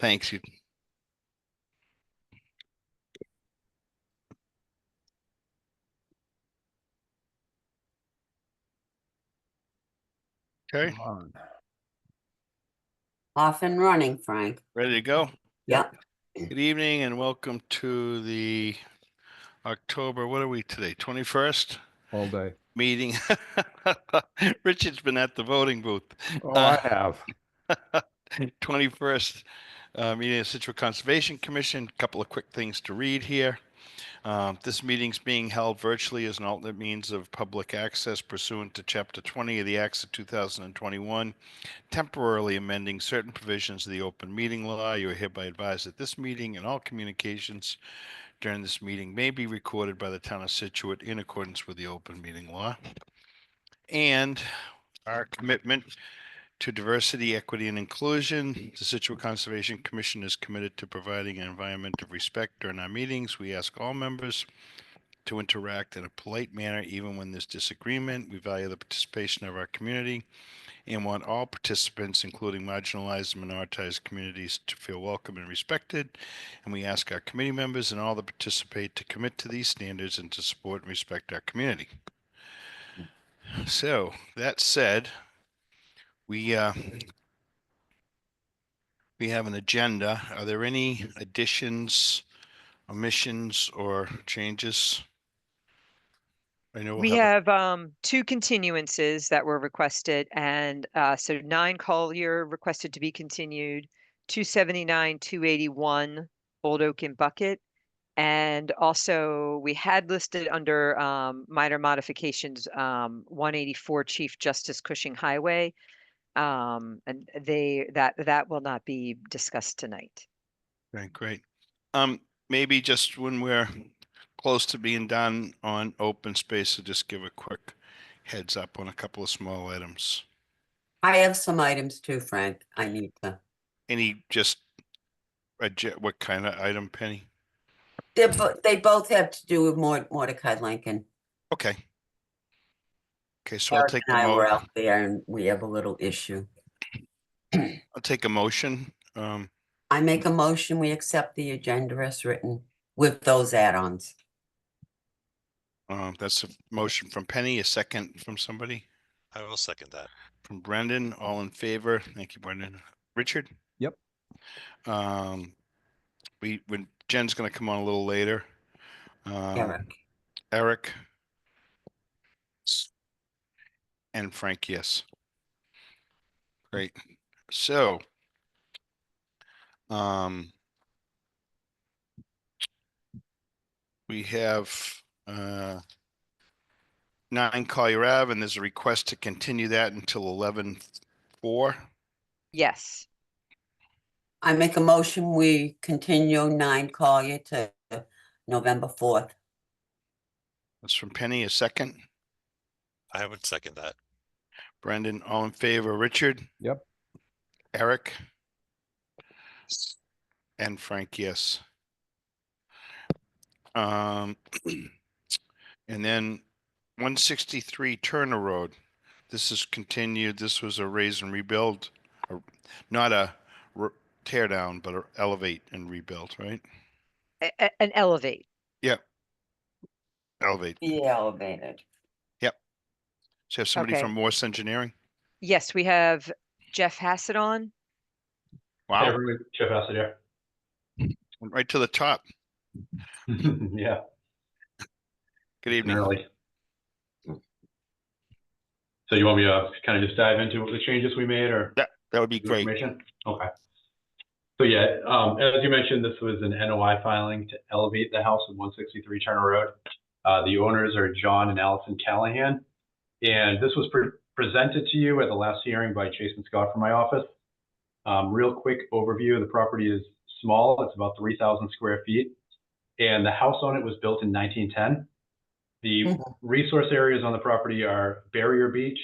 Thanks. Okay, Off and running, Frank. ready to go? Yep. Good evening and welcome to the October, what are we today, 21st? All day. Meeting. Richard's been at the voting booth. Oh, I have. 21st meeting of Scituate Conservation Commission. A couple of quick things to read here. This meeting's being held virtually as an alternate means of public access pursuant to Chapter 20 of the Acts of 2021, temporarily amending certain provisions of the open meeting law. You are hereby advised that this meeting and all communications during this meeting may be recorded by the town of Scituate in accordance with the open meeting law. And our commitment to diversity, equity, and inclusion. The Scituate Conservation Commission is committed to providing an environment of respect during our meetings. We ask all members to interact in a polite manner, even when there's disagreement. We value the participation of our community and want all participants, including marginalized and minoritized communities, to feel welcome and respected. And we ask our committee members and all that participate to commit to these standards and to support and respect our community. So, that said, we have an agenda. Are there any additions, omissions, or changes? I know We have two continuances that were requested, and so 9 Collier requested to be continued, 279, 281 Old Oak and Bucket, and also we had listed under minor modifications 184 Chief Justice Cushing Highway, and that will not be discussed tonight. Okay, great. Maybe just when we're close to being done on open space, to just give a quick heads up on a couple of small items. I have some items too, Frank. I need to. Any just what kind of item, Penny? They both have to do with Mordecai Lincoln. Okay. Okay, so Eric I'll take and I a were out there, and we have a little issue. I'll take a motion. I make a motion. We accept the agenda as written with those add-ons. That's a motion from Penny. A second from somebody. I will second that. From Brendan. All in favor? Thank you, Brendan. Richard. Yep. When Jen's going to come on a little later. Eric. And Frank, yes. Great. So, we have 9 Collier Ave, and there's a request to continue that until 11/4. Yes. I make a motion. We continue 9 Collier to November 4th. That's from Penny. A second. I would second that. Brendan, all in favor. Richard. Yep. Eric. And Frank, yes. And then 163 Turner Road. This is continued. This was a raise and rebuild, not a tear down, but a elevate and rebuild, right? An elevate. Yep. Elevate. Be elevated. Yep. So have somebody Okay. from Morse Engineering? Yes, we have Jeff Hassett on. Wow. Hey, everyone, Jeff Hassett here. Went right to the top. Yeah. Good evening. Early. So you want me to kind of just dive into the changes we made, or That would be great. information? Okay. So yeah, as you mentioned, this was an NOI filing to elevate the house at 163 Turner Road. The owners are John and Allison Callahan, and this was presented to you at the last hearing by Jason Scott from my office. Real quick overview: the property is small; it's about 3,000 square feet, and the house on it was built in 1910. The resource areas on the property are Barrier Beach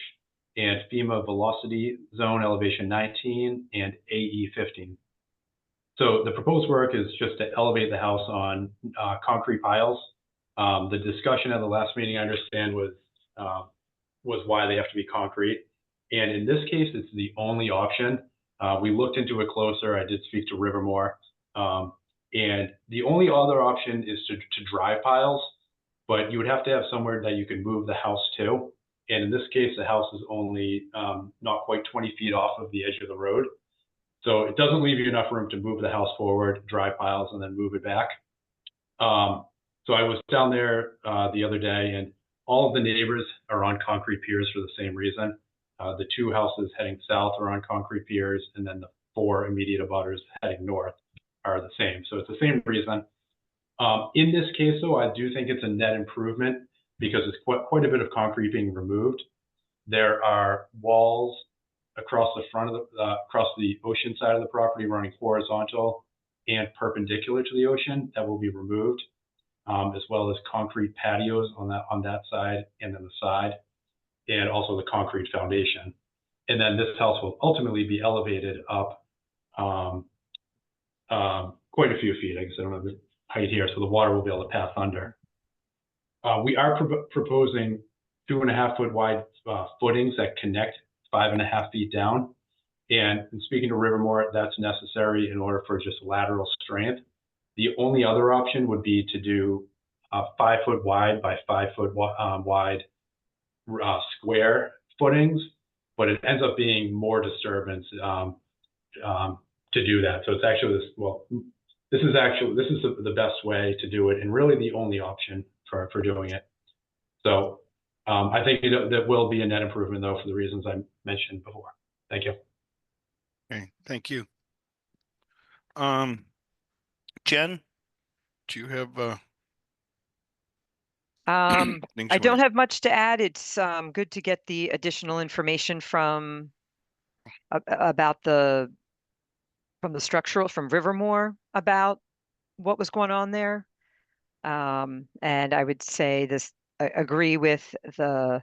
and FEMA Velocity Zone Elevation 19 and AE 15. So the proposed work is just to elevate the house on concrete piles. The discussion at the last meeting, I understand, was why they have to be concrete. And in this case, it's the only option. We looked into it closer. I did speak to Rivermore. And the only other option is to drive piles, but you would have to have somewhere that you could move the house to. And in this case, the house is only not quite 20 feet off of the edge of the road. So it doesn't leave you enough room to move the house forward, drive piles, and then move it back. So I was down there the other day, and all of the neighbors are on concrete piers for the same reason. The 2 houses heading south are on concrete piers, and then the 4 immediate abutters heading north are the same. So it's the same reason. In this case, though, I do think it's a net improvement because it's quite a bit of concrete being removed. There are walls across the front of across the ocean side of the property running horizontal and perpendicular to the ocean that will be removed, as well as concrete patios on that side and then the side, and also the concrete foundation. And then this house will ultimately be elevated up quite a few feet. I guess I don't have the height here, so the water will be able to pass under. We are proposing 2.5 foot wide footings that connect 5.5 feet down. And in speaking to Rivermore, that's necessary in order for just lateral strength. The only other option would be to do 5 foot wide by 5 foot wide square footings, but it ends up being more disturbance to do that. So it's actually this is the best way to do it, and really the only option for doing it. So I think that will be a net improvement, though, for the reasons I mentioned before. Thank you. Okay, thank you. Jen, do you have things I you don't wanna- have much to add. It's good to get the additional information from about from the structural from Rivermore about what was going on there. And I would say I agree with the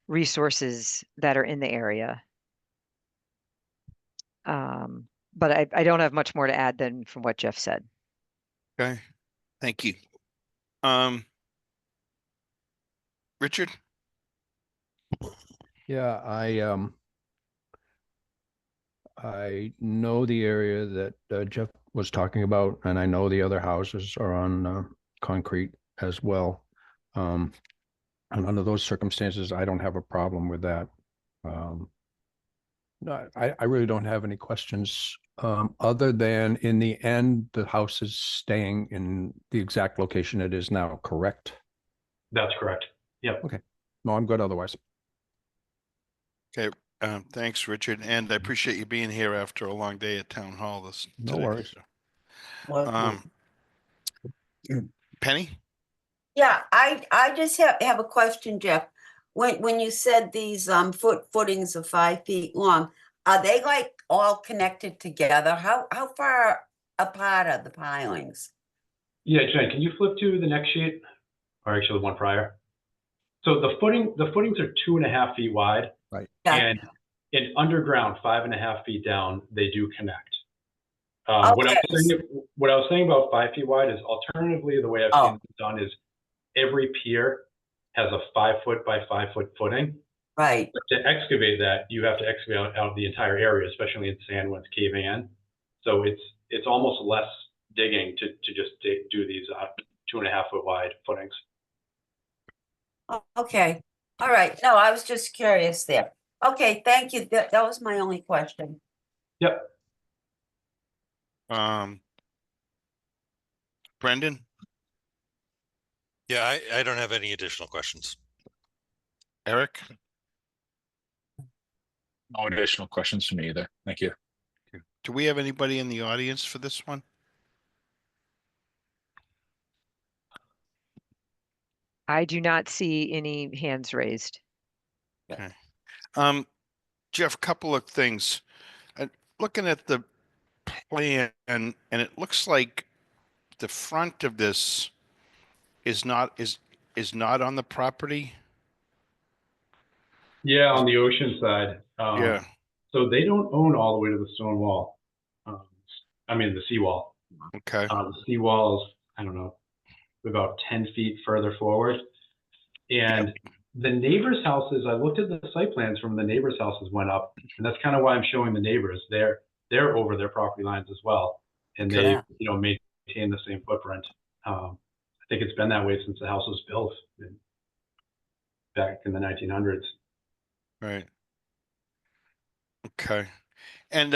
resources that are in the area. But I don't have much more to add than from what Jeff said. Okay, thank you. Richard? Yeah, I know the area that Jeff was talking about, and I know the other houses are on concrete as well. And under those circumstances, I don't have a problem with that. No, I really don't have any questions other than in the end, the house is staying in the exact location it is now, correct? That's correct. Yep. Okay. No, I'm good otherwise. Okay, thanks, Richard, and I appreciate you being here after a long day at Town Hall No today. worries. Penny? Yeah, I just have a question, Jeff. When you said these footings are 5 feet long, are they like all connected together? How far apart are the pilings? Yeah, Jen, can you flip to the next sheet, or actually the one prior? So the footings are 2.5 feet wide, Right. Yeah. and in underground 5.5 feet down, they do connect. What I was saying about 5 feet wide is alternatively the way I've seen it done is every pier has a 5 foot by 5 foot footing. Right. But to excavate that, you have to excavate out the entire area, especially in sand when it's caving in. So it's almost less digging to just do these 2.5 foot wide footings. Okay. All right. No, I was just curious there. Okay, thank you. That was my only question. Yep. Brendan? Yeah, I don't have any additional questions. Eric? No additional questions from me either. Thank you. Do we have anybody in the audience for this one? I do not see any hands raised. Okay. Jeff, couple of things. Looking at the plan, and it looks like the front of this is not on the property. Yeah, on the ocean side. Yeah. So they don't own all the way to the stone wall. I mean, the seawall. Okay. The seawall is, I don't know, about 10 feet further forward. And the neighbors' houses, I looked at the site plans from the neighbors' houses went up, and that's kind of why I'm showing the neighbors. Their they're over their property lines as well. And Okay. they, Yeah. you know, maintain the same footprint. I think it's been that way since the house was built back in the 1900s. Right. Okay. And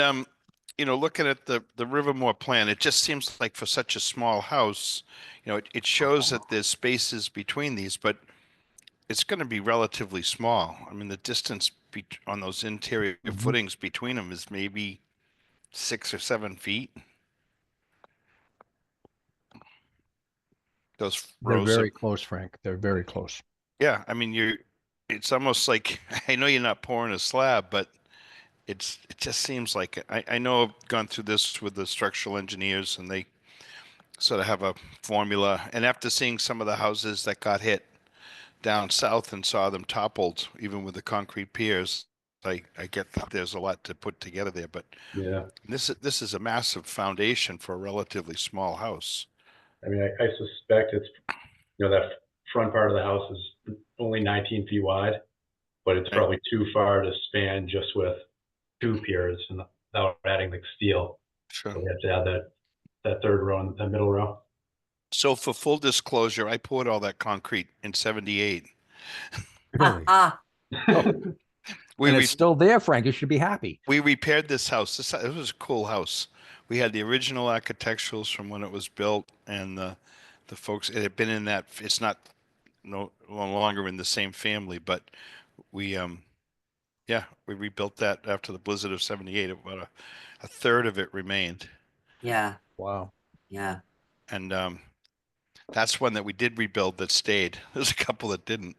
looking at the Rivermore plan, it just seems like for such a small house, it shows that there's spaces between these, but it's going to be relatively small. I mean, the distance on those interior Mhm. footings between them is maybe 6 or 7 feet. Those They're rows of, very close, Frank. They're very close. yeah, I mean, it's almost like, I know you're not pouring a slab, but it just seems like, I know I've gone through this with the structural engineers, and they sort of have a formula. And after seeing some of the houses that got hit down south and saw them toppled, even with the concrete piers, I get that there's a lot to put together there, but Yeah. this is a massive foundation for a relatively small house. I mean, I suspect it's, that front part of the house is only 19 feet wide, but it's Right. probably too far to span just with 2 piers and without adding the steel. Sure. So we have to add that third row and the middle row. So for full disclosure, I poured all that concrete in '78. Really? We And re it's still there, Frank. You should be happy. we repaired this house. It was a cool house. We had the original architecturals from when it was built, and the folks, it had been in that. It's not no longer in the same family, but we yeah, we rebuilt that after the blizzard of '78. About a third of it remained, Yeah, Wow. yeah. and that's one that we did rebuild that stayed. There's a couple that didn't.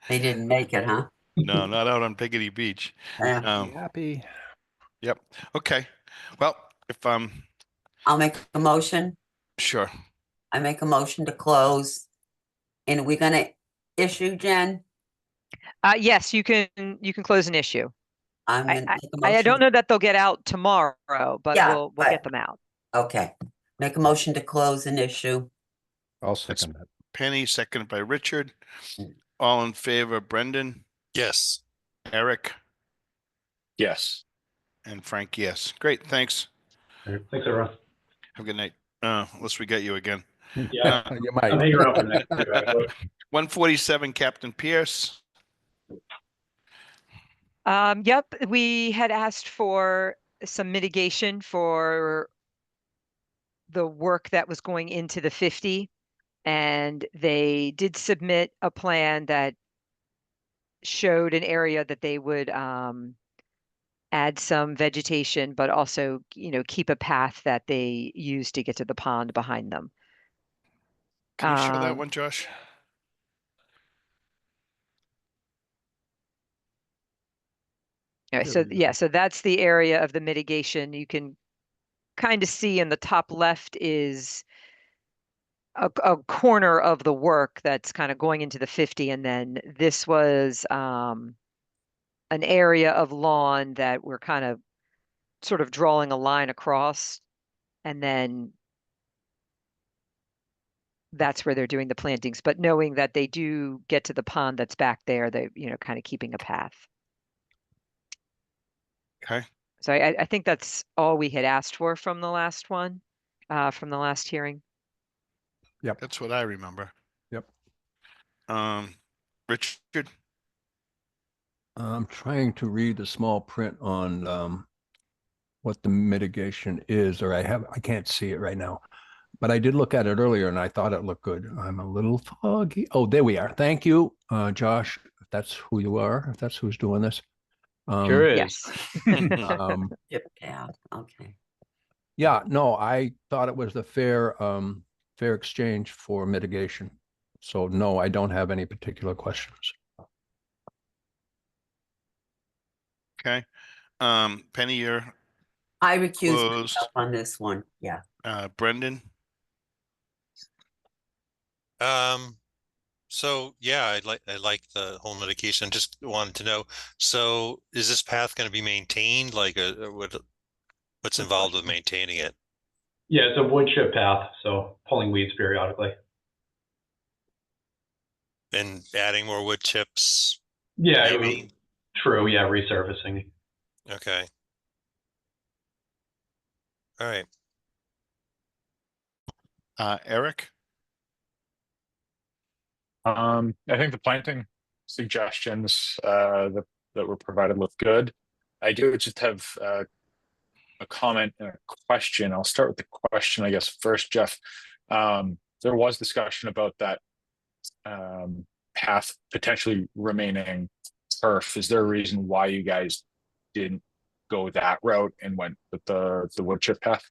They didn't make it, huh? No, not out on Piggity Beach. Yeah. Be happy. Yep. Okay. Well, if I'll make a motion. sure. I make a motion to close. And we're gonna issue, Jen? Yes, you can close an issue. I'm I, gonna I, make a I don't motion. know that they'll get out tomorrow, but Yeah, we'll but- get them out. Okay, make a motion to close an issue. I'll second that. Penny, seconded by Richard. Mm. All in favor, Brendan, Yes. Eric, Yes. and Frank, yes. Great, thanks. All right, thanks, everyone. Have a good night. Unless we get you again. Yeah, You I'm might. hanging around for the next two, actually. 147, Captain Pierce. Yep, we had asked for some mitigation for the work that was going into the 50, and they did submit a plan that showed an area that they would add some vegetation, but also, keep a path that they use to get to the pond behind them. Can you show that Um, one, Josh? So yeah, so that's the area of the mitigation. You can kind of see in the top left is a corner of the work that's kind of going into the 50, and then this was an area of lawn that we're kind of sort of drawing a line across, and then that's where they're doing the plantings, but knowing that they do get to the pond that's back there, they, kind of keeping a path. Okay. So I think that's all we had asked for from the last one, from the last hearing. That's what I remember. Yep. Richard? I'm trying to read the small print on what the mitigation is, or I can't see it right now. But I did look at it earlier and I thought it looked good. I'm a little foggy. Oh, there we are. Thank you, Josh. If that's who you are, if that's who's doing this. Sure is. Yes. Yeah, okay. Yeah, no, I thought it was the fair exchange for mitigation. So no, I don't have any particular questions. Okay. Penny, you're I recuse closed. myself on this one, yeah. Brendan? So yeah, I like the whole mitigation. Just wanted to know, so is this path going to be maintained? Like what's involved with maintaining it? Yeah, it's a wood chip path, so pulling weeds periodically. And adding more wood chips? Yeah, Maybe. true. Yeah, resurfacing. Okay. All right. Eric? I think the planting suggestions that were provided look good. I do just have a comment and a question. I'll start with the question, I guess, first, Jeff. There was discussion about that path potentially remaining turf. Is there a reason why you guys didn't go that route and went with the wood chip path?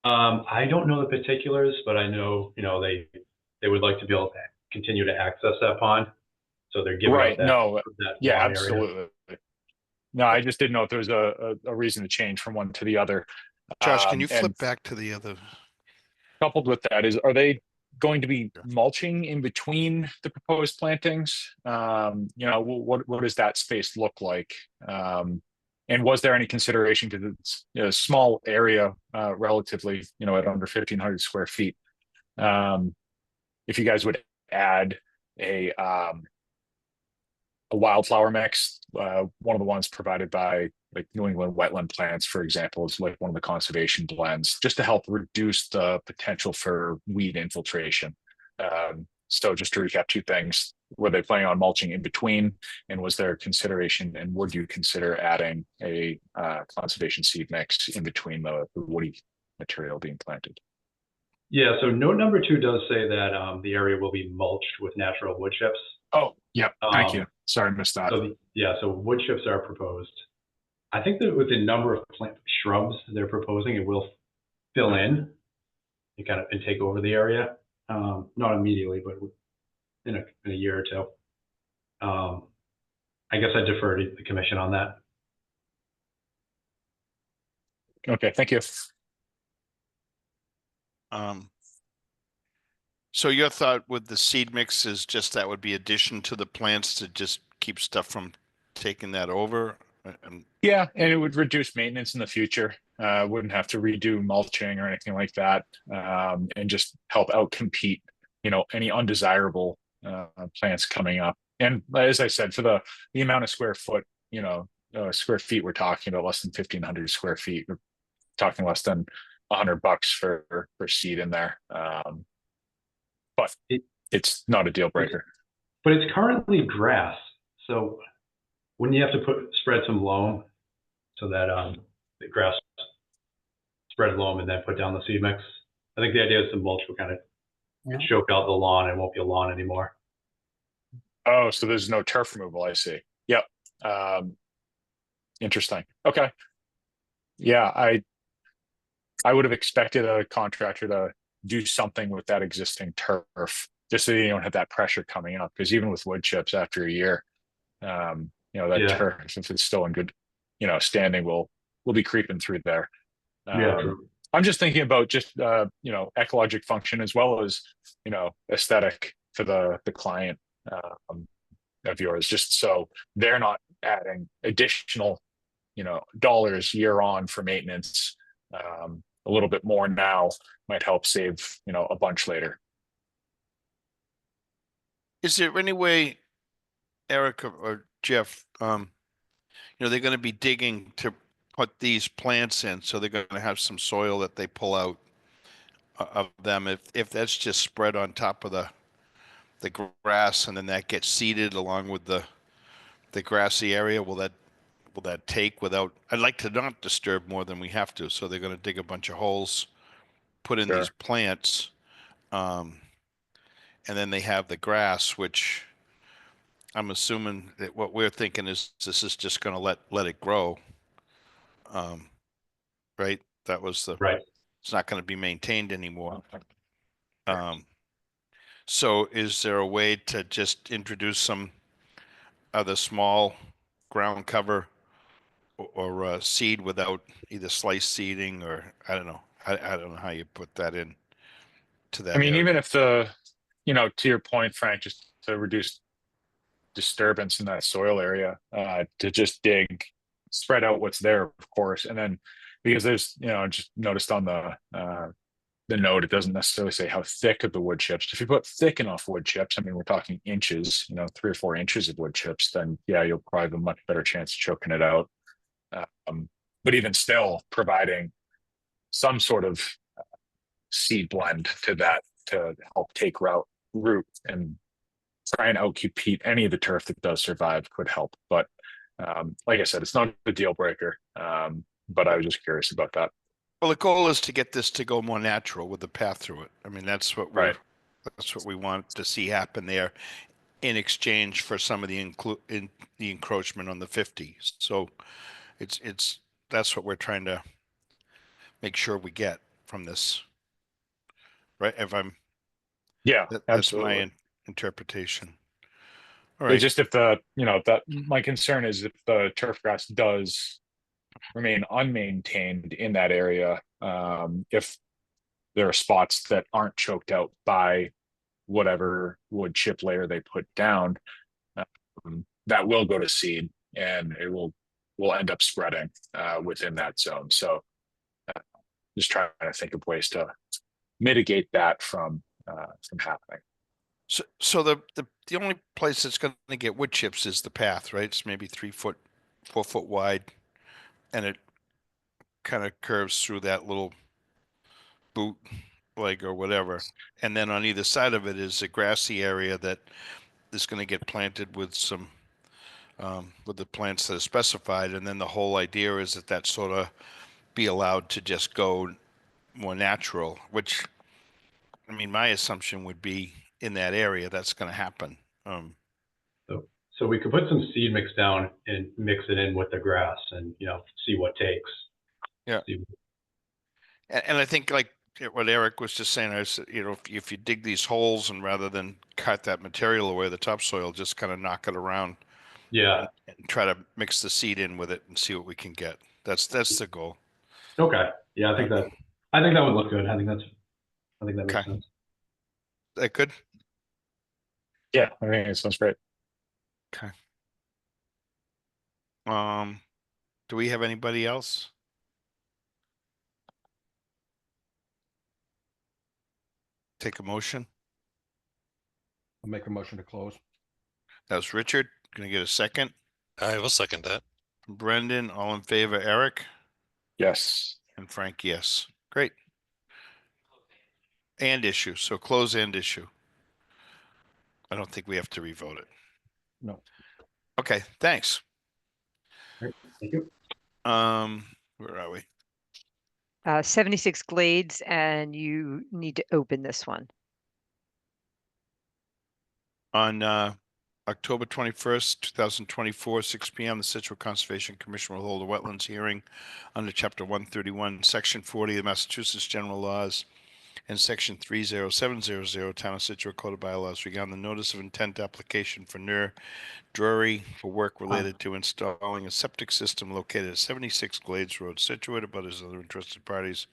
I don't know the particulars, but I know, they would like to be able to continue to access that pond. So they're giving Right. up that, No. that Yeah, lawn area. absolutely. No, I just didn't know if there was a reason to change from one to the other. Josh, can you flip And back to the other? coupled with that are they going to be mulching in between the proposed plantings? What does that space look like? And was there any consideration to the small area, relatively, at under 1,500 square feet? If you guys would add a wildflower mix, one of the ones provided by like New England wetland plants, for example, is like one of the conservation blends, just to help reduce the potential for weed infiltration. So just to recap two things, were they planning on mulching in between, and was there consideration, and would you consider adding a conservation seed mix in between the woody material being planted? Yeah, so note number 2 does say that the area will be mulched with natural wood chips. Oh, yeah, thank you. Sorry, I missed that. So wood chips are proposed. I think that with the number of plant shrubs they're proposing, it will fill in and take over the area. Not immediately, but in a year or two. I guess I defer to the commission on that. Okay, thank you. So your thought with the seed mix is just that would be addition to the plants to just keep stuff from taking that over? Yeah, and it would reduce maintenance in the future. Wouldn't have to redo mulching or anything like that, and just help outcompete, any undesirable plants coming up. And as I said, for the amount of square foot, square feet, we're talking about less than 1,500 square feet. We're talking less than $100 for seed in there. But it's not a deal breaker. But it's currently grass, so wouldn't you have to spread some loam so that the grass spread loam and then put down the seed mix? I think the idea is the mulch will kind of choke out the lawn and it won't be a lawn anymore. Oh, so there's no turf removal. I see. Yep. Interesting. Okay. Yeah, I would have expected a contractor to do something with that existing turf, just so you don't have that pressure coming up. Because even with wood chips, after a year, that turf, if it's still in good, standing, will be creeping through there. True. I'm just thinking about just ecologic function as well as aesthetic for the client of yours, just so they're not adding additional dollars year on for maintenance. A little bit more now might help save a bunch later. Is there any way, Eric or Jeff, they're going to be digging to put these plants in, so they're going to have some soil that they pull out of them. If that's just spread on top of the grass, and then that gets seeded along with the grassy area, will that take without? I'd like to not disturb more than we have to, so they're going to dig a bunch of holes, put in these plants, and then they have the grass, which I'm assuming that what we're thinking is this is just going to let it grow. Right? That was right. It's not going to be maintained anymore. So is there a way to just introduce some other small ground cover or seed without either slice seeding, or I don't know. I don't know how you put that in to that. I mean, area. even if to your point, Frank, just to reduce disturbance in that soil area, to just dig, spread out what's there, of course, and then because there's just noticed on the note, it doesn't necessarily say how thick of the wood chips. If you put thick enough wood chips, I mean, we're talking inches, 3 or 4 inches of wood chips, then yeah, you'll probably have a much better chance of choking it out. but even still providing some sort of seed blend to that to help take root and try and outcompete any of the turf that does survive could help. But like I said, it's not a deal breaker. But I was just curious about that. Well, the goal is to get this to go more natural with the path through it. I mean, that's what Right. that's what we want to see happen there in exchange for some of the the encroachment on the 50. So that's what we're trying to make sure we get from this. Right? If I'm Yeah, that's my absolutely. interpretation. All It's right. just if that my concern is if the turf grass does remain unmaintained in that area, if there are spots that aren't choked out by whatever wood chip layer they put down, that will go to seed and it will end up spreading within that zone. So just trying to think of ways to mitigate that from happening. So the only place that's going to get wood chips is the path, right? It's maybe 3 foot, 4 foot wide, and it kind of curves through that little boot leg or whatever. And then on either side of it is a grassy area that is going to get planted with some with the plants that are specified. And then the whole idea is that sort of be allowed to just go more natural, which I mean, my assumption would be in that area that's going to happen. So we could put some seed mix down and mix it in with the grass and, see what takes. Yeah. And I think like what Eric was just saying, is, if you dig these holes and rather than cut that material away, the topsoil, just kind of knock it around. Yeah. And try to mix the seed in with it and see what we can get. That's the goal. Okay. Yeah, I think that would look good. I think that makes Okay. sense. That good? Yeah, I think it sounds great. Okay. Do we have anybody else? Take a motion. I'll make a motion to close. That was Richard. Gonna get a second. I will second that. Brendan, all in favor. Eric Yes. and Frank, yes. Great. And issue. So close and issue. I don't think we have to revote it. No. Okay. Thanks. All right. Thank you. Where are we? 76 Glades, and you need to open this one. On October 21st, 2024, 6 p.m., the Scituate Conservation Commission will hold a wetlands hearing under Chapter 131, Section 40 of the Massachusetts General Laws and Section 30700 Town of Scituate Code of Bylaws regarding the notice of intent application for Nur Drury for work related to installing a septic system located at 76 Glades Road, Scituate. About as other interested parties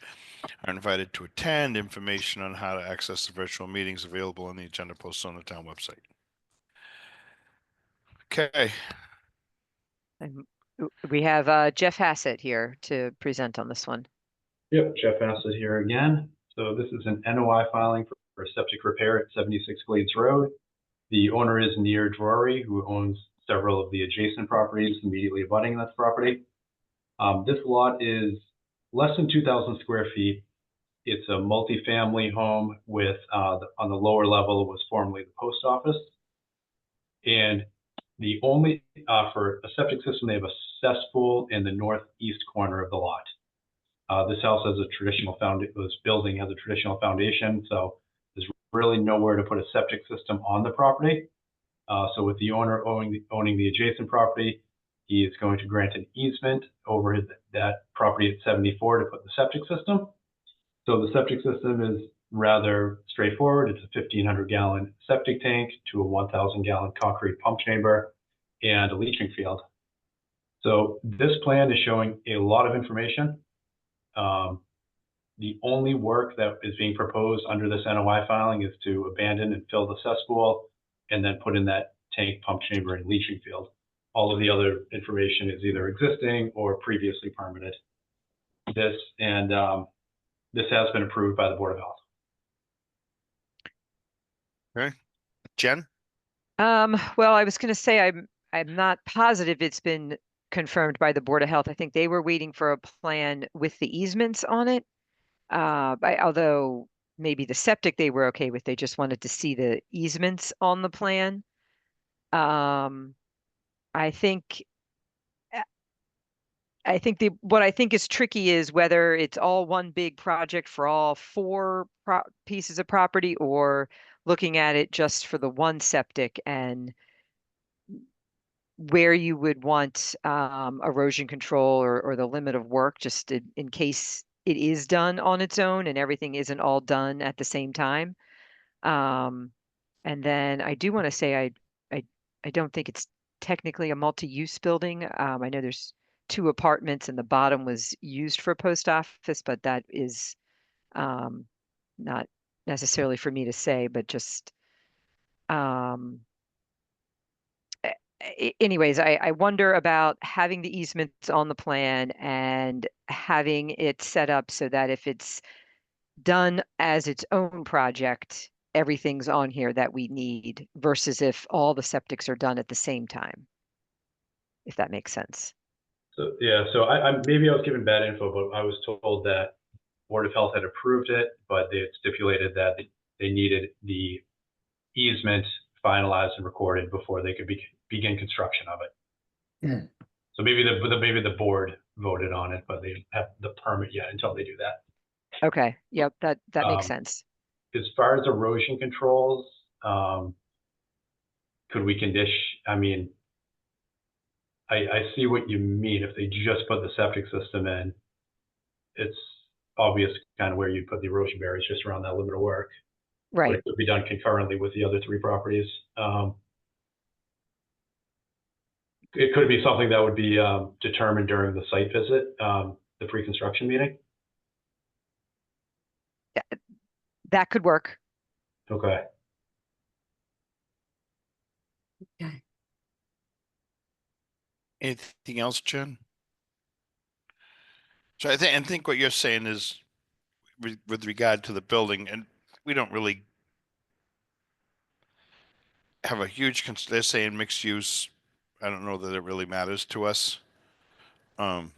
are invited to attend. Information on how to access the virtual meetings available on the agenda posted on the town website. Okay. And we have Jeff Hassett here to present on this one. Yep, Jeff Hassett here again. So this is an NOI filing for a septic repair at 76 Glades Road. The owner is Nur Drury, who owns several of the adjacent properties immediately abutting this property. This lot is less than 2,000 square feet. It's a multifamily home with, on the lower level was formerly the post office. And the only, for a septic system, they have a cesspool in the northeast corner of the lot. This house has a traditional this building has a traditional foundation, so there's really nowhere to put a septic system on the property. So with the owner owning the adjacent property, he is going to grant an easement over that property at 74 to put the septic system. So the septic system is rather straightforward. It's a 1,500 gallon septic tank to a 1,000 gallon concrete pump chamber and a leaching field. So this plan is showing a lot of information. The only work that is being proposed under this NOI filing is to abandon and fill the cesspool and then put in that tank, pump chamber, and leaching field. All of the other information is either existing or previously permitted. This has been approved by the Board of Health. Okay. Jen? Well, I was going to say I'm not positive it's been confirmed by the Board of Health. I think they were waiting for a plan with the easements on it. Although maybe the septic they were okay with, they just wanted to see the easements on the plan. I think what I think is tricky is whether it's all one big project for all four pieces of property, or looking at it just for the one septic, and where you would want erosion control or the limit of work, just in case it is done on its own and everything isn't all done at the same time. And then I do want to say I don't think it's technically a multi-use building. I know there's 2 apartments and the bottom was used for a post office, but that is not necessarily for me to say, but just anyways, I wonder about having the easements on the plan and having it set up so that if it's done as its own project, everything's on here that we need, versus if all the septics are done at the same time, if that makes sense. So, yeah, so I maybe I was given bad info, but I was told that Board of Health had approved it, but they had stipulated that they needed the easement finalized and recorded before they could begin construction of it. Yeah. So maybe the board voted on it, but they don't have the permit yet until they do that. Okay, yep, that makes sense. As far as erosion controls, could we I mean, I see what you mean. If they just put the septic system in, it's obvious kind of where you put the erosion barriers, just around that limit of work. But Right. it could be done concurrently with the other 3 properties. It could be something that would be determined during the site visit, the pre-construction meeting. That could work. Okay. Okay. Anything else, Jen? So I think what you're saying is with regard to the building, and we don't really have a huge, they're saying mixed use. I don't know that it really matters to us. And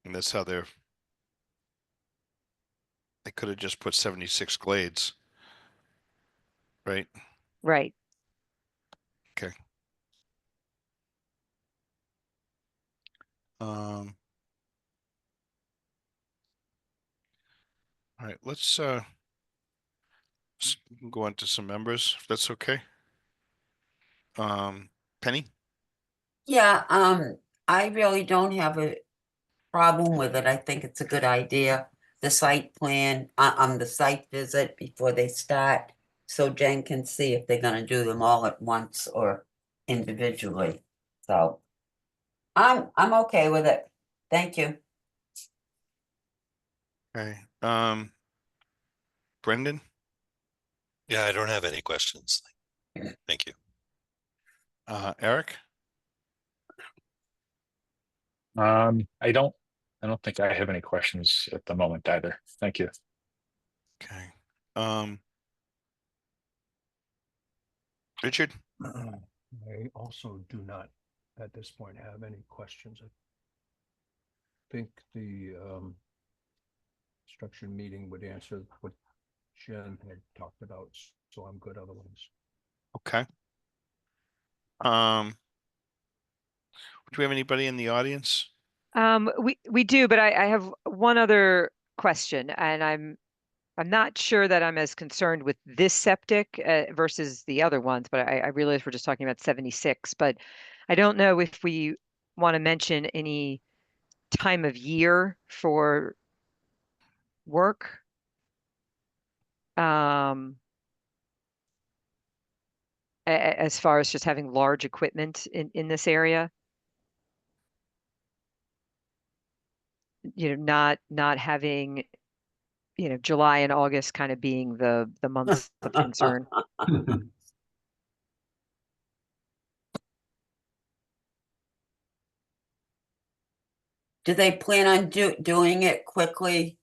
that's how they could have just put 76 Glades, right? Right. Okay. All right, let's go on to some members, if that's okay. Penny? Yeah, I really don't have a problem with it. I think it's a good idea. The site plan, the site visit before they start, so Jen can see if they're gonna do them all at once or individually. So I'm okay with it. Thank you. Okay. Brendan? Yeah, I don't have any questions. Thank you. Eric? I don't think I have any questions at the moment either. Thank you. Okay. Richard? I also do not at this point have any questions. I think the structured meeting would answer what Jen had talked about, so I'm good otherwise. Okay. Do we have anybody in the audience? We do, but I have one other question, and I'm not sure that I'm as concerned with this septic versus the other ones, but I realize we're just talking about 76, but I don't know if we want to mention any time of year for work. As far as just having large equipment in this area. You know, not having, you know, July and August kind of being the months of concern. Do they plan on doing it quickly,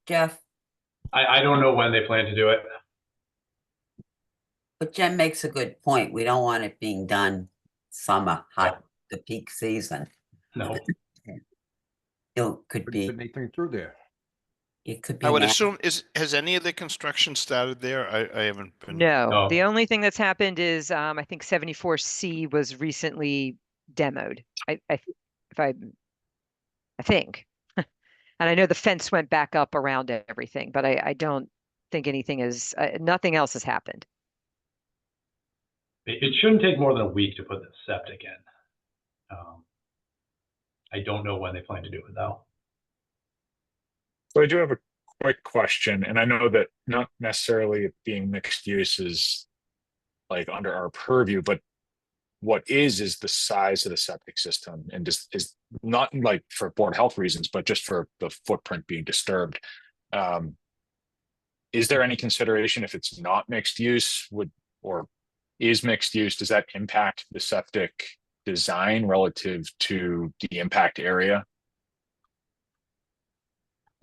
Jeff? I don't know when they plan to do it. But Jen makes a good point. We don't want it being done summer, hot, the peak season. No. It could be, Anything through there? it could be. I would nasty. assume, has any of the construction started there? I haven't been. No, No. the only thing that's happened is I think 74C was recently demoed. I think. And I know the fence went back up around everything, but I don't think anything is, nothing else has happened. It shouldn't take more than a week to put the septic in. I don't know when they plan to do it though. So I do have a quick question, and I know that not necessarily it being mixed use is like under our purview, but what is the size of the septic system, and just is not like for board health reasons, but just for the footprint being disturbed. Is there any consideration if it's not mixed use or is mixed use, does that impact the septic design relative to the impact area?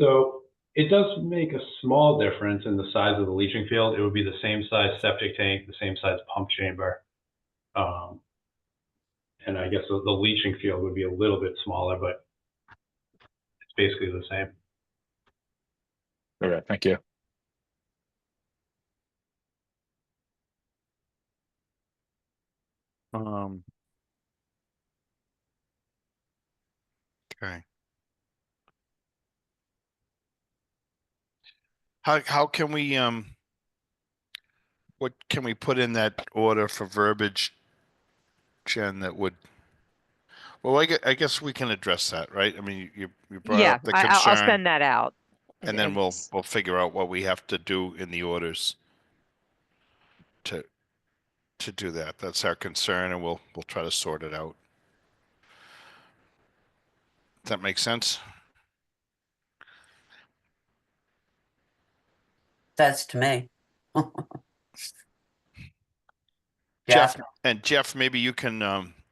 So it does make a small difference in the size of the leaching field. It would be the same size septic tank, the same size pump chamber. And I guess the leaching field would be a little bit smaller, but it's basically the same. Okay, thank you. Okay. How can we what can we put in that order for verbiage, Jen, that would, well, I guess we can address that, right? I mean, you brought Yeah, up the I'll concern, spend that out. and then we'll figure out what we have to do in the orders to do that. That's our concern, and we'll try to sort it out. Does that make sense? Does to me. Jeff, and Jeff, maybe you can,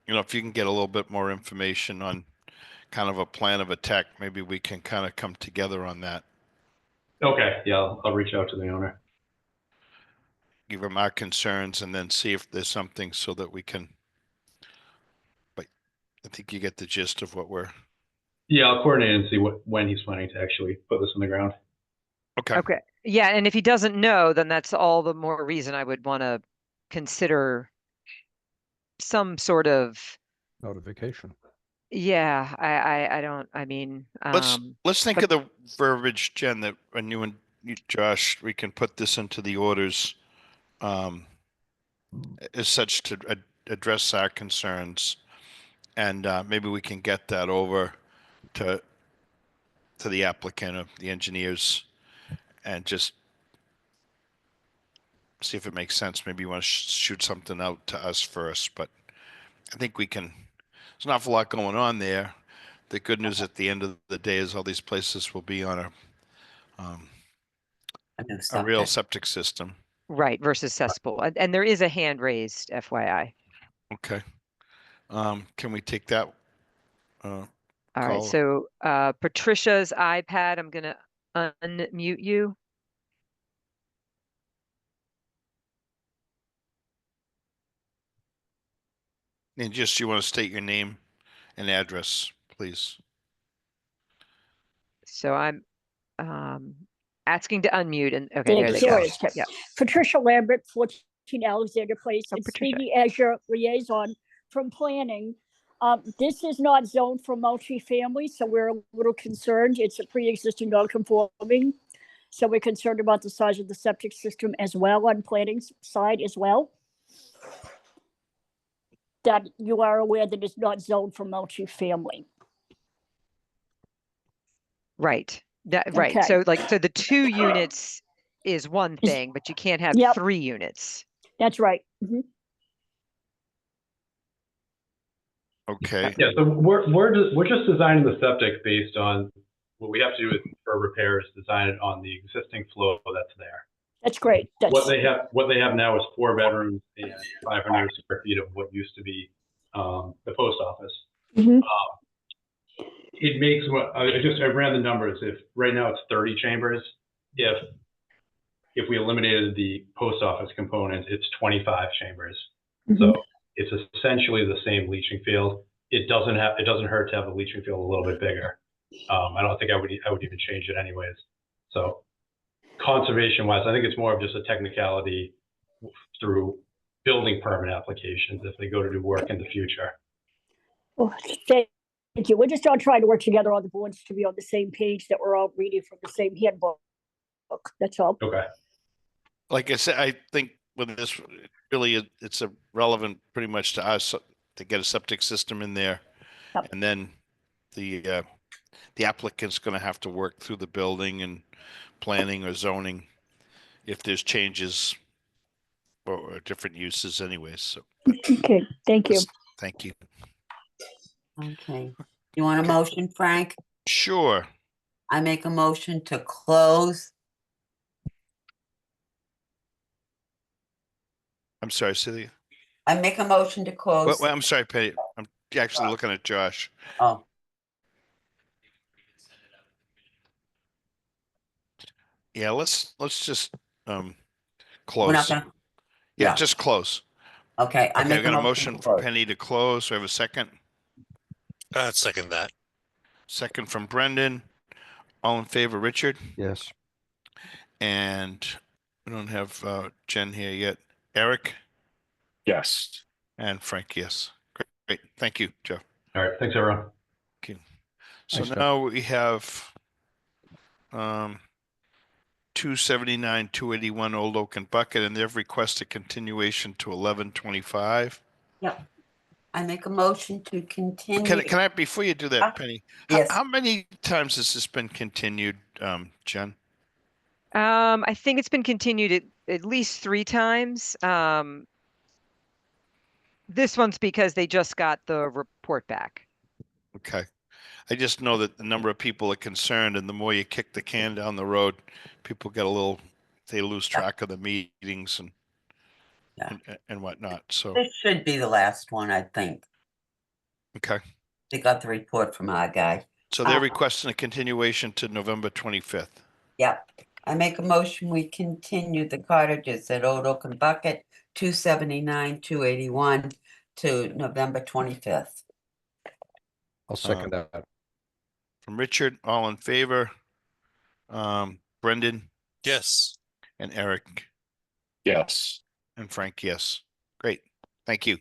if you can get a little bit more information on kind of a plan of attack, maybe we can kind of come together on that. Okay, yeah, I'll reach out to the owner. Give them our concerns and then see if there's something so that we can, but I think you get the gist of what we're. Yeah, I'll coordinate and see when he's planning to actually put this in the ground. Okay. Okay. Yeah, and if he doesn't know, then that's all the more reason I would want to consider some sort of, Notification. yeah, I don't, I mean, Let's think but- of the verbiage, Jen, that when you and Josh, we can put this into the orders as such to address our concerns, and maybe we can get that over to the applicant or the engineers and just see if it makes sense. Maybe you want to shoot something out to us first, but I think we can. There's an awful lot going on there. The good news at the end of the day is all these places will be on a real septic system. right, versus cesspool. And there is a hand raised, FYI. Okay. Can we take that? All right, call? so Patricia's iPad, I'm gonna unmute you. And just, you want to state your name and address, please. So I'm asking to unmute and okay, there they Here go. it is. Yep. Patricia Lambert, 14 Alexander Place, Oh, and Patricia. speaking as your liaison from planning. This is not zoned for multifamily, so we're a little concerned. It's a pre-existing non-conforming. So we're concerned about the size of the septic system as well on planning side as well. That you are aware that it's not zoned for multifamily. Right. Right. Okay. So so the 2 units is one thing, but you can't have Yep. 3 units. That's right. Mhm. Okay. Yeah, so we're just designing the septic based on what we have to do for repairs, design it on the existing flow that's there. That's great. That's What they have now is 4 bedrooms and 500 square feet of what used to be the post office. Mhm. It makes I ran the numbers. If right now it's 30 chambers, if if we eliminated the post office component, it's 25 chambers. Mhm. So it's essentially the same leaching field. It doesn't hurt to have the leaching field a little bit bigger. I don't think I would even change it anyways. So conservation wise, I think it's more of just a technicality through building permit applications if they go to do work in the future. Well, thank you. We're just all trying to work together on the boards to be on the same page, that we're all reading from the same handbook. That's all. Okay. Like I said, I think with this, really, it's a relevant pretty much to us to get a septic system in there. Yep. And then the applicant's going to have to work through the building and planning or zoning if there's changes or different uses anyways. So Okay, thank you. thank you. Okay. You want a motion, Frank? Sure. I make a motion to close. I'm sorry, Celia. I make a motion to close. Well, I'm sorry, Penny. I'm actually looking at Josh. Oh, Yeah, let's just we're not close. gonna, Yeah, yeah. just close. okay. I Okay, make we got a motion to from close. Penny to close. We have a second. Second that. Second from Brendan. All in favor, Richard? Yes. And we don't have Jen here yet. Eric Yes. and Frank, yes. Great. Thank you, Jeff. All right. Thanks, everyone. So Thanks, Jeff. now we have 279, 281 Old Oak and Bucket, and they've requested continuation to 11/25. Yep. I make a motion to continue. Can I, before you do that, Ah, Penny, yes. how many times has this been continued, Jen? I think it's been continued at least 3 times. This one's because they just got the report back. Okay. I just know that the number of people are concerned, and the more you kick the can down the road, people get they lose track of the meetings and Yeah. and whatnot. So, This should be the last one, I think. okay. They got the report from our guy. So they're requesting a continuation to November 25th. Yep. I make a motion, we continue the cottages at Old Oak and Bucket, 279, 281 to November 25th. I'll second that. From Richard, all in favor. Brendan Yes. and Eric Yes. and Frank, yes. Great. Thank you.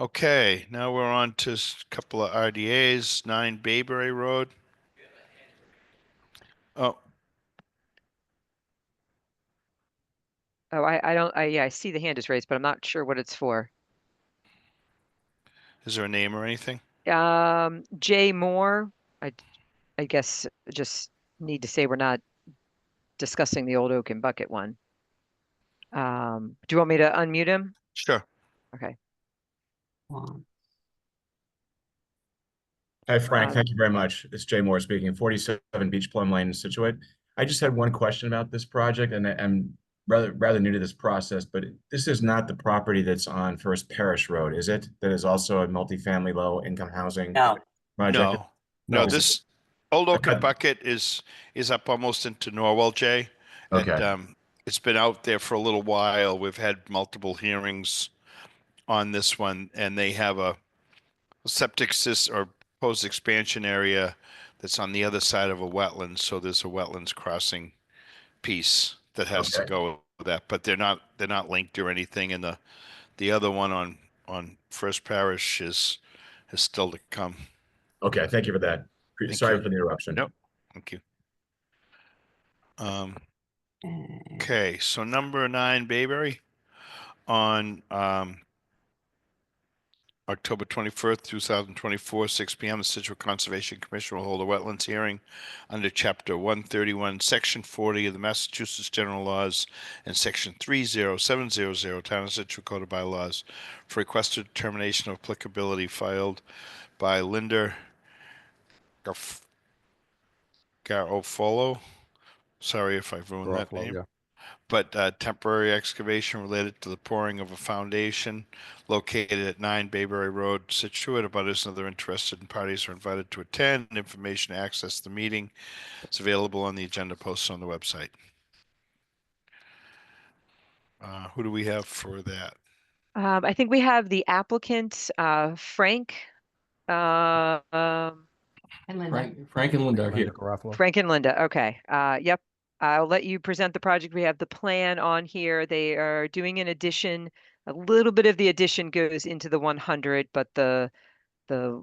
Okay, now we're on to a couple of RDAs. 9 Bayberry Road. Oh, Oh, yeah, I see the hand is raised, but I'm not sure what it's for. is there a name or anything? Jay Moore, I guess just need to say we're not discussing the Old Oak and Bucket one. Do you want me to unmute him? Sure. Okay. Hi, Frank. Uh, Thank you very much. It's Jay Moore speaking, 47 Beach Plum Lane in Scituate. I just had one question about this project, and I'm rather new to this process, but this is not the property that's on First Parish Road, is it? That is also a multifamily low-income housing No, project? No, Is it- this Old Oak and Okay. Bucket is up almost into Norwell, Jay. And Okay. it's been out there for a little while. We've had multiple hearings on this one, and they have a septic system or proposed expansion area that's on the other side of a wetland. So there's a wetlands crossing piece that has to Okay. go with that, but they're not linked or anything. And the other one on First Parish is still to come. Okay, thank you for that. Thank Sorry you. for the interruption. Nope. Thank you. Okay, so number 9 Bayberry on October 21st, 2024, 6 p.m. The Scituate Conservation Commission will hold a wetlands hearing under Chapter 131, Section 40 of the Massachusetts General Laws and Section 30700 Town of Scituate Code of Bylaws for requested determination of applicability filed by Linda Garofalo. Sorry if I've ruined that Garofalo, name. yeah. But temporary excavation related to the pouring of a foundation located at 9 Bayberry Road, Scituate. Abutters and other interested parties are invited to attend. Information to access the meeting is available on the agenda posted on the website. Who do we have for that? I think we have the applicant, Frank. Frank and Linda are Linda here. Garofalo. Frank and Linda. Okay. Yep. I'll let you present the project. We have the plan on here. They are doing an addition. A little bit of the addition goes into the 100, but the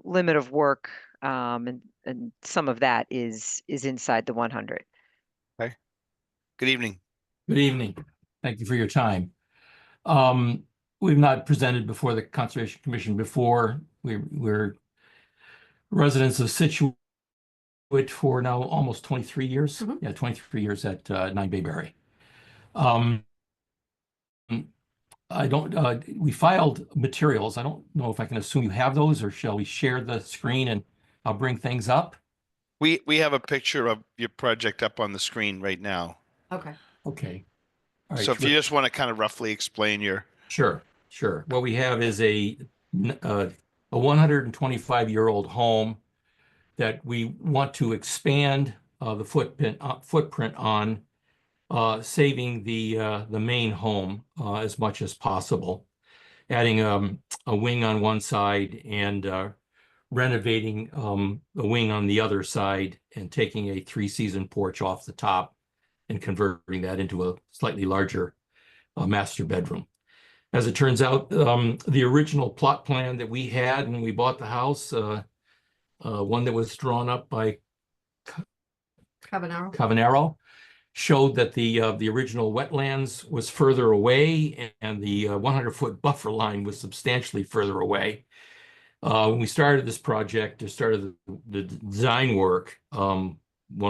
limit of work and some of that is inside the 100. Okay. Good evening. Good evening. Thank you for your time. We've not presented before the Conservation Commission before. We're residents of Scituate for now almost 23 years. Mhm. Yeah, 23 years at 9 Bayberry. I don't, we filed materials. I don't know if I can assume you have those, or shall we share the screen and I'll bring things up? We have a picture of your project up on the screen right now. Okay. Okay. All right, So if you just want to kind of roughly explain your, Sure. What we have is a 125-year-old home that we want to expand the footprint on, saving the main home as much as possible, adding a wing on one side and renovating the wing on the other side, and taking a 3-season porch off the top and converting that into a slightly larger master bedroom. As it turns out, the original plot plan that we had when we bought the house, one that was drawn up by Cavanaro, showed that the original wetlands was further away, and the 100-foot buffer line was substantially further away. When we started this project, or started the design work, one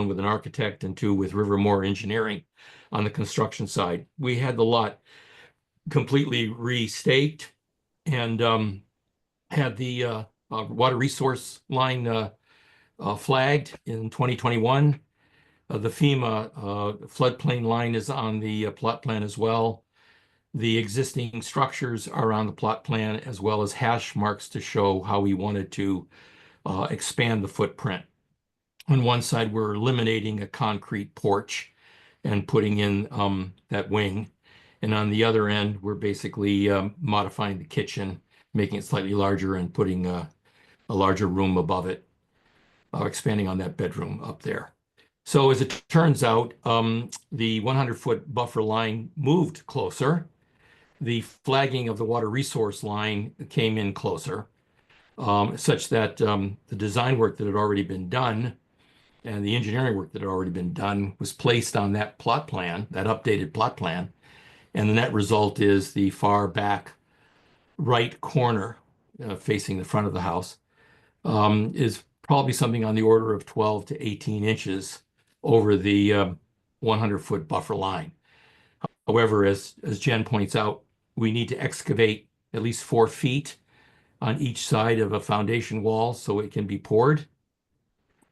with an architect and two with Rivermore Engineering on the construction side, we had the lot completely restaked and had the water resource line flagged in 2021. The FEMA floodplain line is on the plot plan as well. The existing structures are on the plot plan, as well as hash marks to show how we wanted to expand the footprint. On one side, we're eliminating a concrete porch and putting in that wing. And on the other end, we're basically modifying the kitchen, making it slightly larger and putting a larger room above it, expanding on that bedroom up there. So as it turns out, the 100-foot buffer line moved closer. The flagging of the water resource line came in closer, such that the design work that had already been done and the engineering work that had already been done was placed on that plot plan, that updated plot plan. And the net result is the far back right corner facing the front of the house is probably something on the order of 12 to 18 inches over the 100-foot buffer line. However, as Jen points out, we need to excavate at least 4 feet on each side of a foundation wall so it can be poured.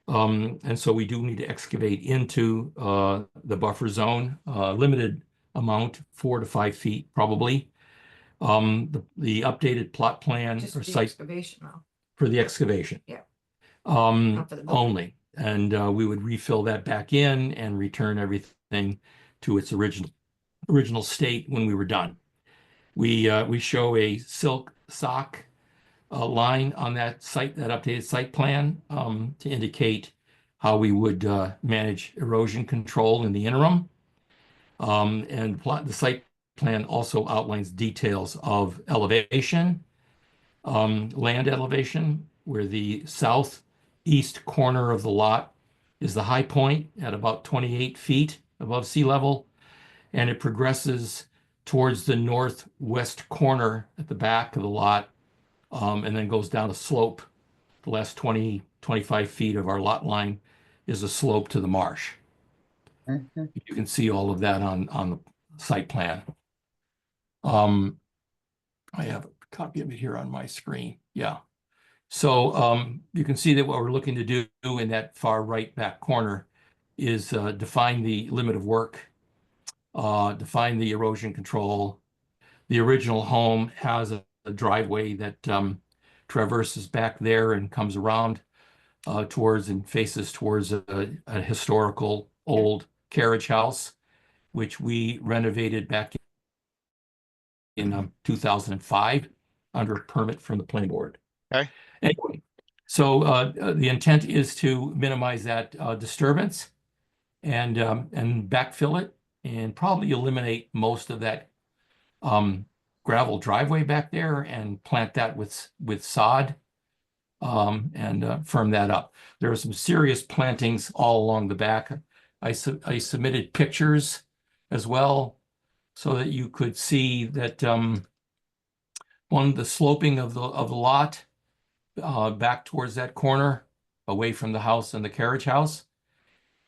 And so we do need to excavate into the buffer zone, limited amount, 4 to 5 feet probably. The updated plot plan Just or for the site excavation though. for the excavation. Yeah. Not for the building. Only. And we would refill that back in and return everything to its original state when we were done. We show a silk sock line on that site, that updated site plan, to indicate how we would manage erosion control in the interim. And the site plan also outlines details of elevation, land elevation, where the southeast corner of the lot is the high point at about 28 feet above sea level, and it progresses towards the northwest corner at the back of the lot, and then goes down a slope. The last 20, 25 feet of our lot line is a slope to the marsh. Mhm. You can see all of that on the site plan. I have a copy of it here on my screen. Yeah. So you can see that what we're looking to do in that far right back corner is define the limit of work, define the erosion control. The original home has a driveway that traverses back there and comes around towards and faces towards a historical old carriage house, which we renovated back in 2005 under a permit from the planning board. Okay. Anyway, so the intent is to minimize that disturbance and backfill it and probably eliminate most of that gravel driveway back there and plant that with sod and firm that up. There are some serious plantings all along the back. I submitted pictures as well so that you could see that the sloping of the lot back towards that corner away from the house and the carriage house,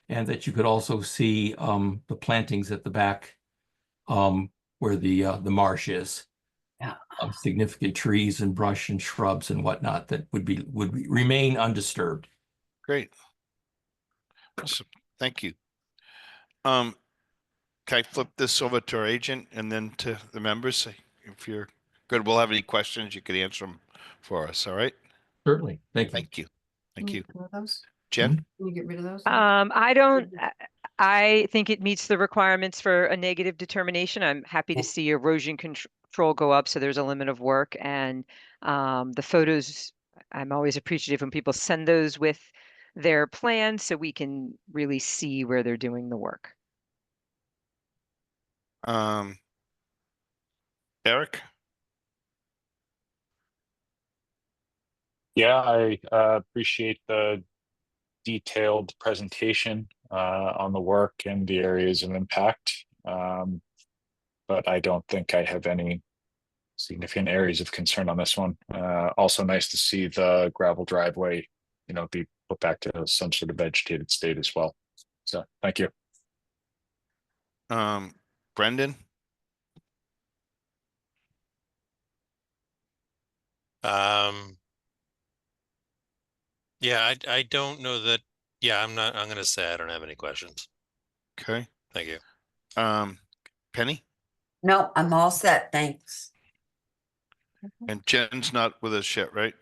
and that you could also see the plantings at the back where the marsh is. Yeah. Significant trees and brush and shrubs and whatnot that would remain undisturbed. Great. So, thank you. Can I flip this over to our agent and then to the members? If you're good, we'll have any questions, you could answer them for us. All right. Certainly. Thank you. Thank you. Thank you. Those? Jen? Can you get rid of those? I think it meets the requirements for a negative determination. I'm happy to see erosion control go up, so there's a limit of work. And the photos, I'm always appreciative when people send those with their plans so we can really see where they're doing the work. Eric? Yeah, I appreciate the detailed presentation on the work and the areas of impact. But I don't think I have any significant areas of concern on this one. Also nice to see the gravel driveway, be put back to some sort of vegetated state as well. So thank you. Brendan? Yeah, I don't know that. Yeah, I'm gonna say I don't have any questions. Okay. Thank you. Penny? No, I'm all set, thanks. And Jen's not with us yet, right?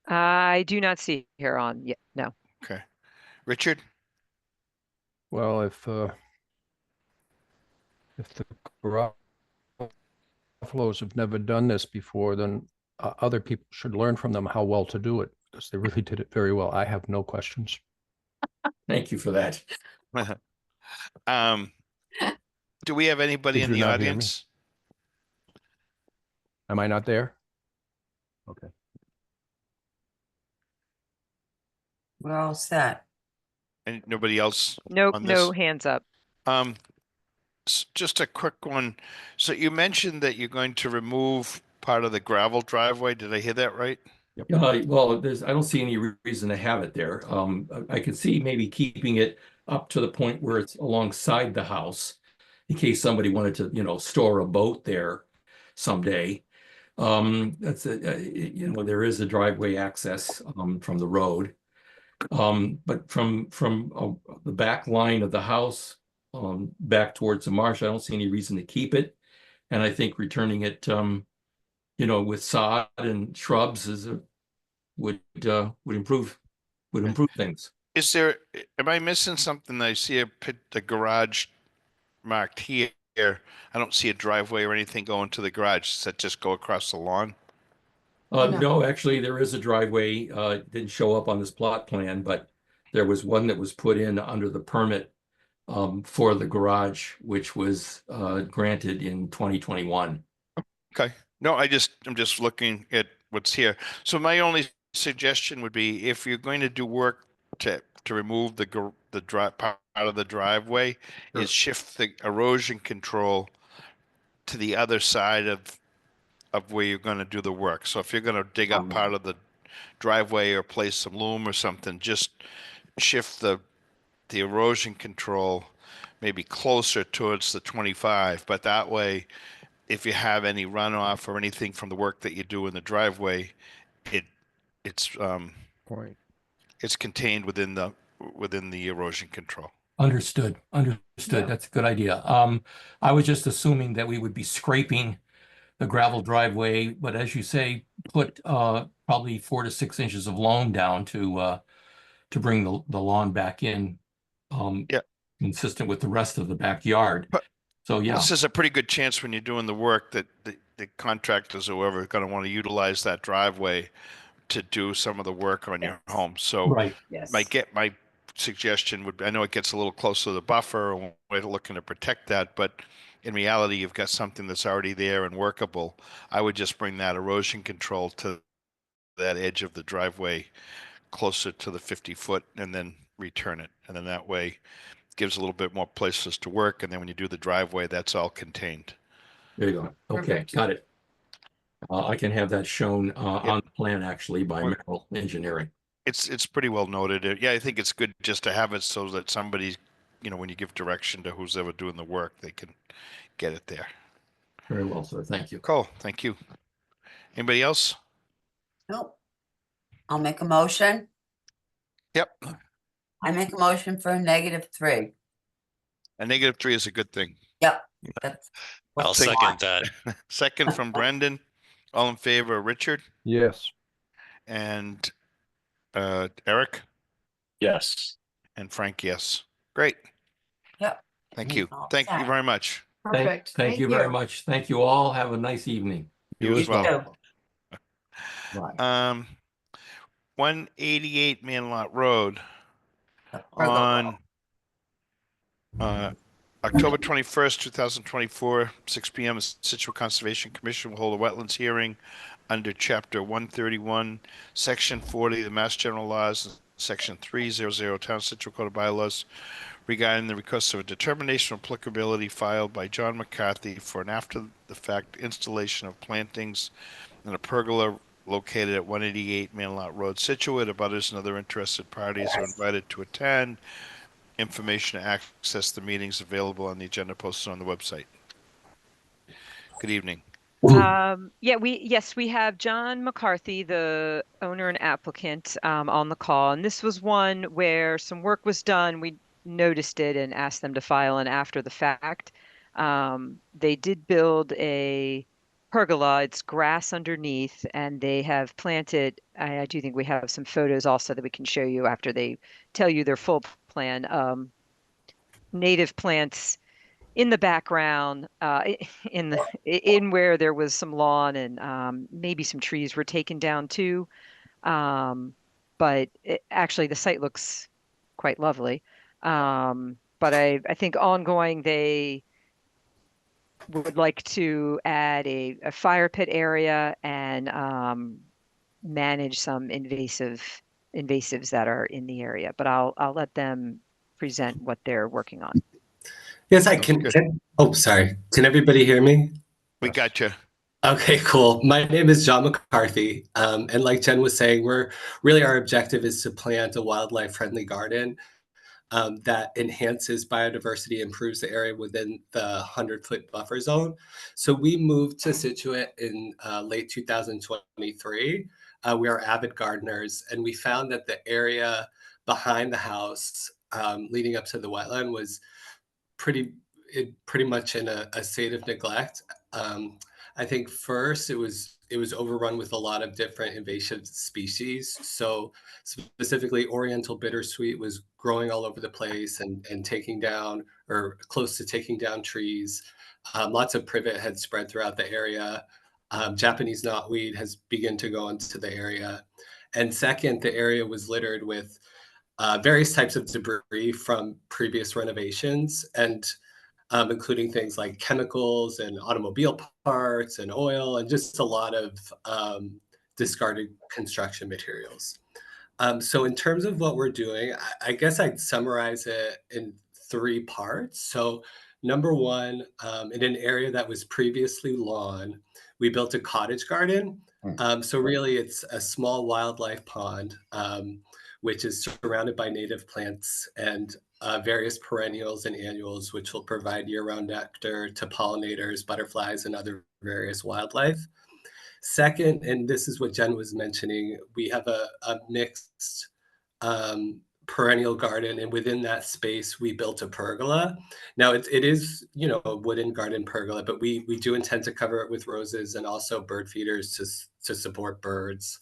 I do not see her on yet. No. Okay. Richard? Well, if the Buffaloes have never done this before, then other people should learn from them how well to do it, because they really did it very well. I have no questions. Thank you for that. Do we have anybody Did in you the not hear me? audience? Am I not there? Okay. We're all set. And nobody else Nope, on no this? hands up. Just a quick one. So you mentioned that you're going to remove part of the gravel driveway. Did I hear that right? Well, I don't see any reason to have it there. I could see maybe keeping it up to the point where it's alongside the house in case somebody wanted to, store a boat there someday. There is a driveway access from the road. But from the back line of the house back towards the marsh, I don't see any reason to keep it. And I think returning it with sod and shrubs would improve things. Am I missing something? I see the garage marked here. I don't see a driveway or anything going to the garage. Does that just go across the lawn? No, actually, there is a driveway. It didn't show up on this plot plan, but there was one that was put in under the permit for the garage, which was granted in 2021. Okay. No, I'm just looking at what's here. So my only suggestion would be if you're going to do work to remove the part of the driveway, is shift the erosion control to the other side of where you're going to do the work. So if you're going to dig up part of the driveway or place some loom or something, just shift the erosion control maybe closer towards the 25. But that way, if you have any runoff or anything from the work that you do in the driveway, it's contained within the erosion control. Understood. Yeah. That's a good idea. I was just assuming that we would be scraping the gravel driveway, but as you say, put probably 4 to 6 inches of loam down to bring the lawn back in, consistent with the rest of the backyard. But so yeah, this is a pretty good chance when you're doing the work that the contractors or whoever are going to want to utilize that driveway to do some of the work on your Yes. home. So Right. Yes. my suggestion would be, I know it gets a little close to the buffer, and we're looking to protect that, but in reality, you've got something that's already there and workable. I would just bring that erosion control to that edge of the driveway closer to the 50 foot and then return it. And then that way gives a little bit more places to work. And then when you do the driveway, that's all contained. There you go. Okay, got it. I can have that shown on the plan actually by Well- Merrill Engineering. It's pretty well noted. Yeah, I think it's good just to have it so that somebody, when you give direction to who's ever doing the work, they can get it there. Very well, sir. Thank you. Cool. Thank you. Anybody else? Nope. I'll make a motion. Yep. I make a motion for a -3. A -3 is a good thing. Yep. That's what I'll we second want. that. Second from Brendan. All in favor, Richard Yes. and Eric Yes. and Frank. Yes. Great. Yep. Thank you. All Thank you set. very much. Perfect. Thank you very much. Thank you all. Have a nice evening. You as well. too. Bye. 188 Manlot Road Pergola. on October 21st, 2024, 6 p.m. the Scituate Conservation Commission will hold a wetlands hearing under Chapter 131, Section 40 of the Mass General Laws, Section 300 Town of Scituate Code of Bylaws regarding the request of a determination of applicability filed by John McCarthy for an after-the-fact installation of plantings in a pergola located at 188 Manlot Road, Scituate. Abutters and other interested parties are invited to attend. Information to access the meetings available on the agenda posted on the website. Good evening. We have John McCarthy, the owner and applicant, on the call. And this was one where some work was done. We noticed it and asked them to file an after the fact. They did build a pergola. It's grass underneath, and they have planted, I do think we have some photos also that we can show you after they tell you their full plan. Native plants in the background, in where there was some lawn and maybe some trees were taken down too. But actually the site looks quite lovely. But I think ongoing they would like to add a fire pit area and manage some invasives that are in the area. But I'll let them present what they're working on. Yes, I can. Oh, sorry. Can everybody hear me? We got you. Okay, cool. My name is John McCarthy. And like Jen was saying, our objective is to plant a wildlife-friendly garden that enhances biodiversity, improves the area within the 100-foot buffer zone. So we moved to Scituate in late 2023. We are avid gardeners, and we found that the area behind the house leading up to the wetland was pretty much in a state of neglect. I think first it was overrun with a lot of different invasive species. So specifically Oriental bittersweet was growing all over the place and taking down or close to taking down trees. Lots of privet had spread throughout the area. Japanese knotweed has begun to go into the area. And second, the area was littered with various types of debris from previous renovations, and including things like chemicals and automobile parts and oil and just a lot of discarded construction materials. So in terms of what we're doing, I guess I'd summarize it in 3 parts. So number one, in an area that was previously lawn, we built a cottage garden. So really it's a small wildlife pond, which is surrounded by native plants and various perennials and annuals, which will provide year-round nectar to pollinators, butterflies, and other various wildlife. Second, and this is what Jen was mentioning, we have a mixed perennial garden, and within that space, we built a pergola. Now it is, a wooden garden pergola, but we do intend to cover it with roses and also bird feeders to support birds.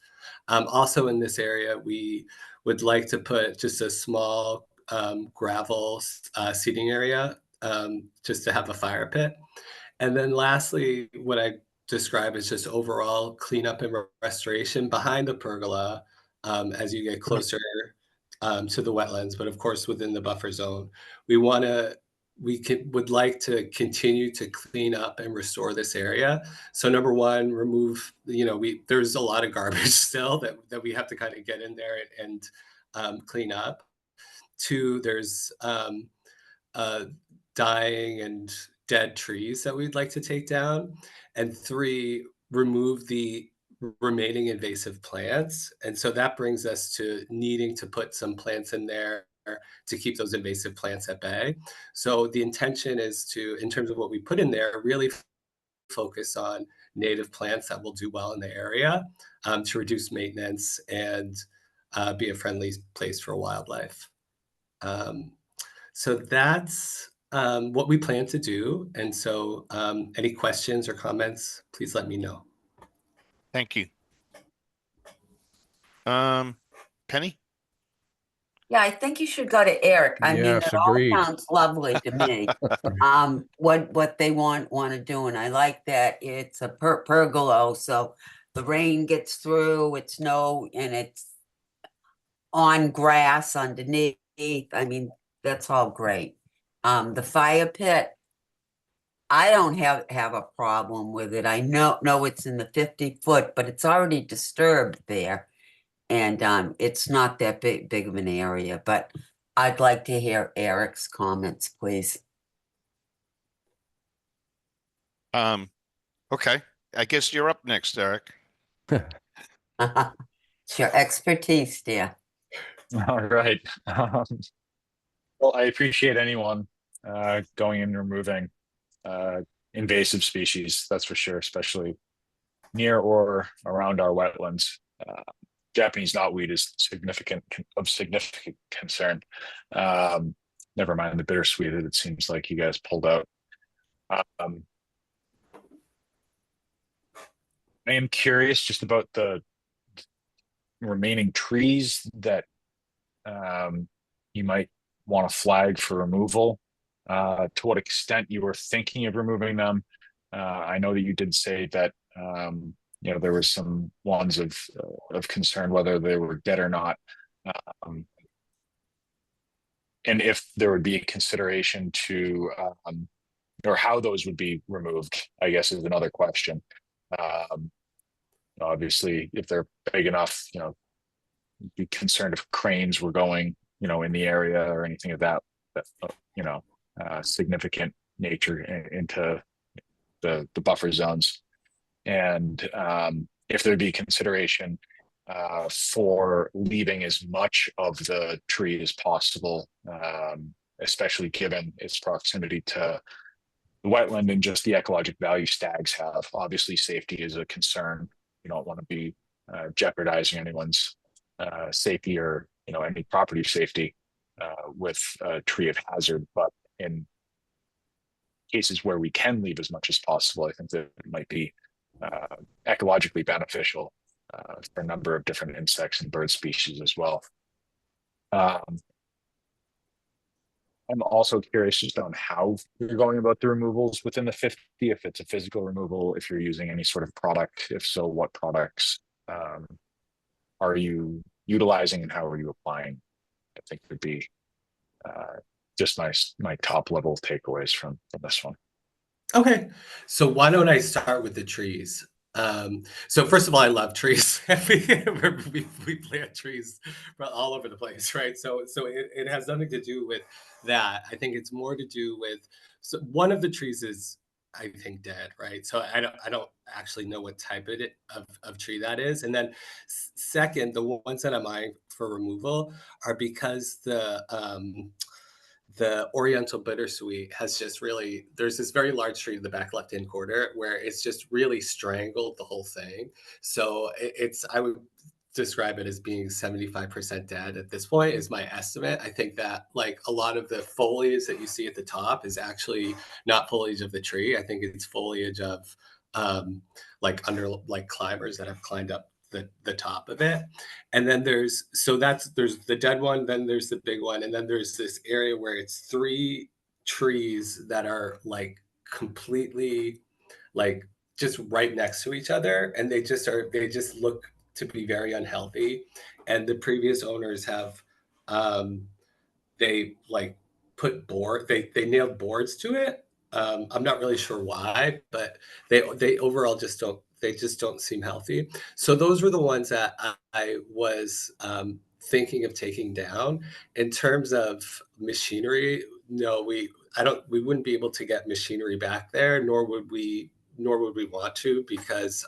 Also in this area, we would like to put just a small gravel seating area just to have a fire pit. And then lastly, what I describe as just overall cleanup and restoration behind the pergola as you get closer to the wetlands, but of course within the buffer zone. Would like to continue to clean up and restore this area. So number one, remove, there's a lot of garbage still that we have to kind of get in there and clean up. Two, there's dying and dead trees that we'd like to take down. And three, remove the remaining invasive plants. And so that brings us to needing to put some plants in there to keep those invasive plants at bay. So the intention is to, in terms of what we put in there, really focus on native plants that will do well in the area to reduce maintenance and be a friendly place for wildlife. So that's what we plan to do. And so any questions or comments, please let me know. Thank you. Penny? Yeah, I think you should go to Eric. I mean, Yes, it all agreed. sounds lovely to me. What they want to do, and I like that it's a pergola, so the rain gets through, it's and it's on grass underneath. I mean, that's all great. The fire pit, I don't have a problem with it. I know it's in the 50-foot, but it's already disturbed there. And it's not that big of an area, but I'd like to hear Eric's comments, please. Okay. I guess you're up next, Eric. It's your expertise, dear. All right. Well, I appreciate anyone going in and removing invasive species, that's for sure, especially near or around our wetlands. Japanese knotweed is of significant concern. Never mind the bittersweet that it seems like you guys pulled out. I am curious just about the remaining trees that you might want to flag for removal. To what extent you were thinking of removing them. I know that you did say that there was some ones of concern whether they were dead or not, and if there would be a consideration to or how those would be removed, I guess, is another question. Obviously, if they're big enough, be concerned if cranes were going, in the area or anything of that significant nature into the buffer zones. And if there'd be consideration for leaving as much of the tree as possible, especially given its proximity to the wetland and just the ecologic value stags have. Obviously, safety is a concern. You don't want to be jeopardizing anyone's safety or any property safety with a tree of hazard. But in cases where we can leave as much as possible, I think that it might be ecologically beneficial for a number of different insects and bird species as well. I'm also curious just on how you're going about the removals within the 50, if it's a physical removal, if you're using any sort of product, if so, what products are you utilizing and how are you applying? I think would be just my top level takeaways from this one. Okay, so why don't I start with the trees? So first of all, I love trees. we plant trees all over the place, right? So it has nothing to do with that. I think it's more to do with, so one of the trees is, I think, dead, right? So I don't actually know what type of tree that is. And then second, the ones that I'm eyeing for removal are because the Oriental bittersweet has just really, there's this very large tree in the back left-hand corner where it's just really strangled the whole thing. So I would describe it as being 75% dead at this point is my estimate. I think that like a lot of the foliage that you see at the top is actually not foliage of the tree. I think it's foliage of like climbers that have climbed up the top of it. And then there's the dead one, then there's the big one, and then there's this area where it's 3 trees that are like completely like just right next to each other, and they just look to be very unhealthy. And the previous owners have, they like put they nailed boards to it. I'm not really sure why, but they overall just don't seem healthy. So those were the ones that I was thinking of taking down. In terms of machinery, no, we wouldn't be able to get machinery back there, nor would we want to, because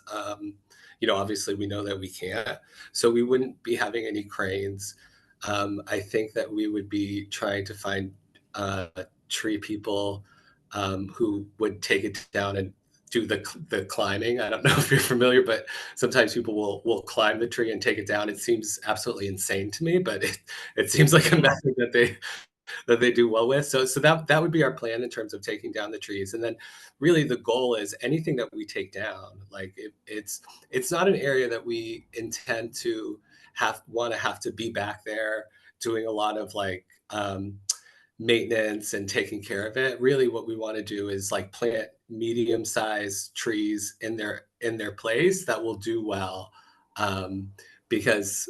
obviously we know that we can't. So we wouldn't be having any cranes. I think that we would be trying to find tree people who would take it down and do the climbing. I don't know if you're familiar, but sometimes people will climb the tree and take it down. It seems absolutely insane to me, but it seems like a method that they do well with. So that would be our plan in terms of taking down the trees. And then really the goal is anything that we take down, like it's not an area that we intend to have to be back there doing a lot of like maintenance and taking care of it. Really what we want to do is like plant medium-sized trees in their place that will do well. Because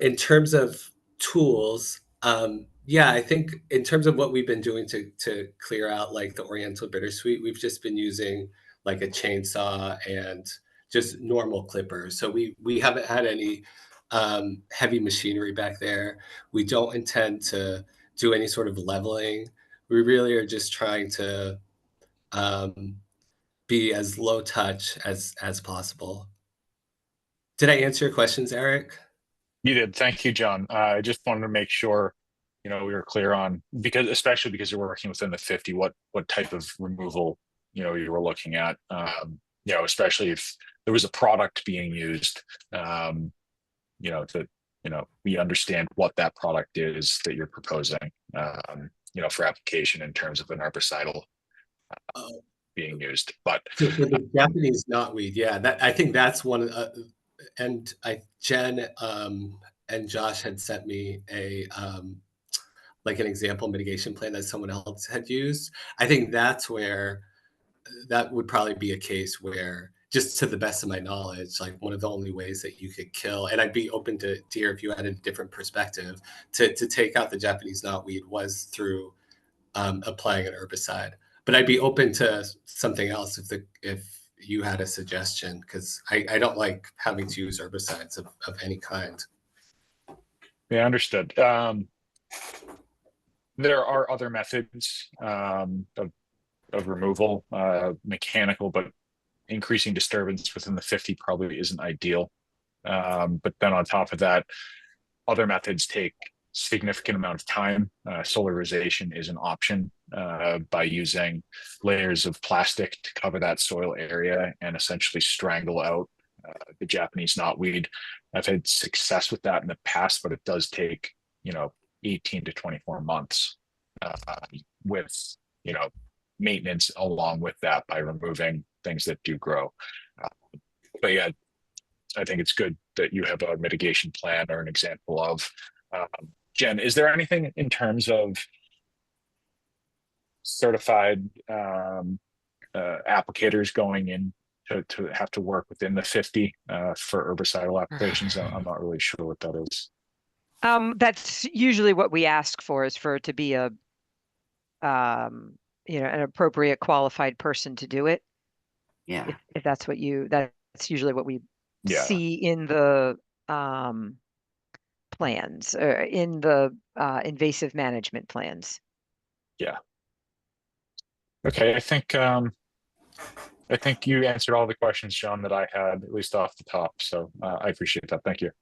in terms of tools, I think in terms of what we've been doing to clear out like the Oriental bittersweet, we've just been using like a chainsaw and just normal clippers. So we haven't had any heavy machinery back there. We don't intend to do any sort of leveling. We really are just trying to be as low touch as possible. Did I answer your questions, Eric? You did. Thank you, John. I just wanted to make sure, we were clear on, especially because you're working within the 50, what type of removal, you were looking at, especially if there was a product being used, we understand what that product is that you're proposing, for application in terms of an herbicidal being used. But so for the Japanese knotweed, I think that's one. And Jen and Josh had sent me a like an example mitigation plan that someone else had used. I think that's where that would probably be a case where, just to the best of my knowledge, like one of the only ways that you could kill, and I'd be open to hear if you had a different perspective, to take out the Japanese knotweed was through applying an herbicide. But I'd be open to something else if you had a suggestion, because I don't like having to use herbicides of any kind. Yeah, understood. There are other methods of removal, mechanical, but increasing disturbance within the 50 probably isn't ideal. But then on top of that, other methods take significant amount of time. Solarization is an option by using layers of plastic to cover that soil area and essentially strangle out the Japanese knotweed. I've had success with that in the past, but it does take 18 to 24 months with maintenance along with that by removing things that do grow. But yeah, I think it's good that you have a mitigation plan or an example of. Jen, is there anything in terms of certified applicators going in to have to work within the 50 for herbicidal applications? I'm not really sure what that is. That's usually what we ask for, is for it to be an appropriate qualified person to do it. Yeah. If that's that's usually what we see in the plans, or in the invasive management plans. Yeah. Okay, I think you answered all the questions, John, that I had, at least off the top. So I appreciate that. Thank you.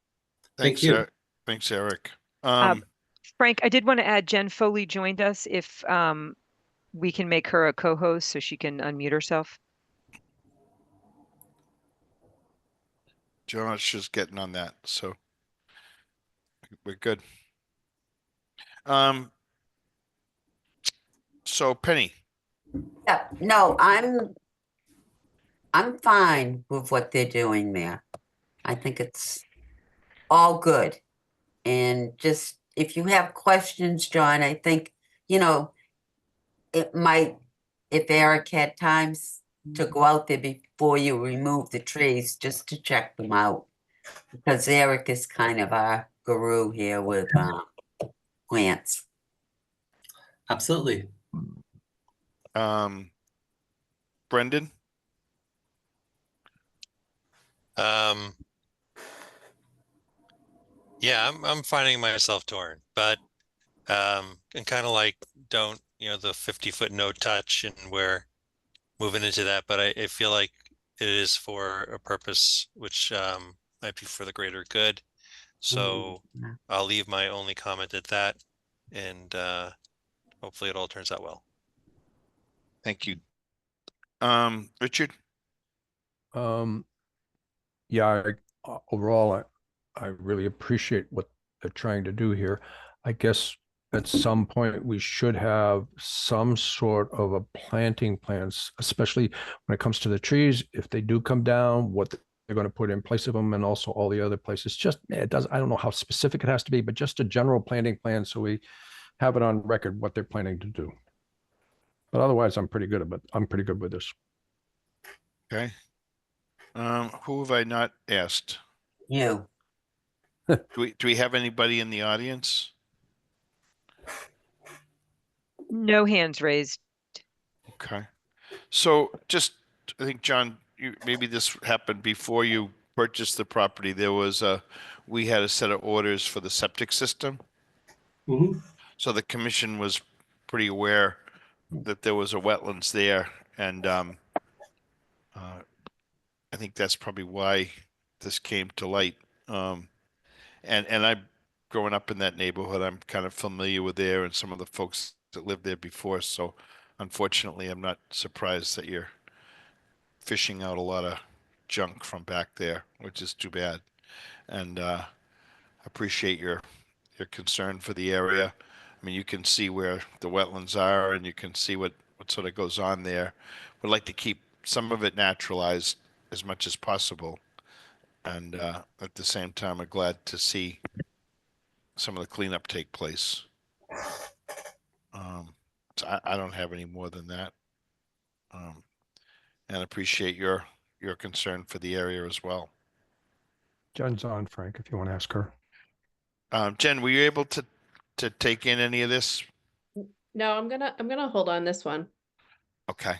Thanks, you. Eric. Thanks, Eric. Frank, I did want to add Jen Foley joined us. If we can make her a co-host so she can unmute herself. John's just getting on that, so we're good. So Penny. Yeah, no, I'm fine with what they're doing there. I think it's all good. And just, if you have questions, John, I think, it might, if Eric had times, to go out there before you remove the trees, just to check them out. Because Eric is kind of our guru here with plants. Absolutely. Brendan? Yeah, I'm finding myself torn, but and kind of like don't, the 50-foot no touch, and we're moving into that, but I feel like it is for a purpose which might be for the greater good. So Yeah. I'll leave my only comment at that, and hopefully it all turns out well. Thank you. Richard? Yeah, overall, I really appreciate what they're trying to do here. I guess at some point we should have some sort of a planting plans, especially when it comes to the trees. If they do come down, what they're going to put in place of them, and also all the other places. Just I don't know how specific it has to be, but just a general planting plan so we have it on record what they're planning to do. But otherwise, I'm pretty good with this. Okay. Who have I not asked? You. Do we have anybody in the audience? No hands raised. Okay. So just, I think, John, maybe this happened before you purchased the property. We had a set of orders for the septic system. Mm-hmm. So the commission was pretty aware that there was a wetlands there, and I think that's probably why this came to light. And I'm growing up in that neighborhood. I'm kind of familiar with there and some of the folks that lived there before. So unfortunately, I'm not surprised that you're fishing out a lot of junk from back there, which is too bad. And appreciate your concern for the area. I mean, you can see where the wetlands are, and you can see what sort of goes on there. Would like to keep some of it naturalized as much as possible, and at the same time, I'm glad to see some of the cleanup take place. So I don't have any more than that, and appreciate your concern for the area as well. Jen's on, Frank, if you want to ask her. Jen, were you able to take in any of this? No, I'm gonna hold on this one. Okay.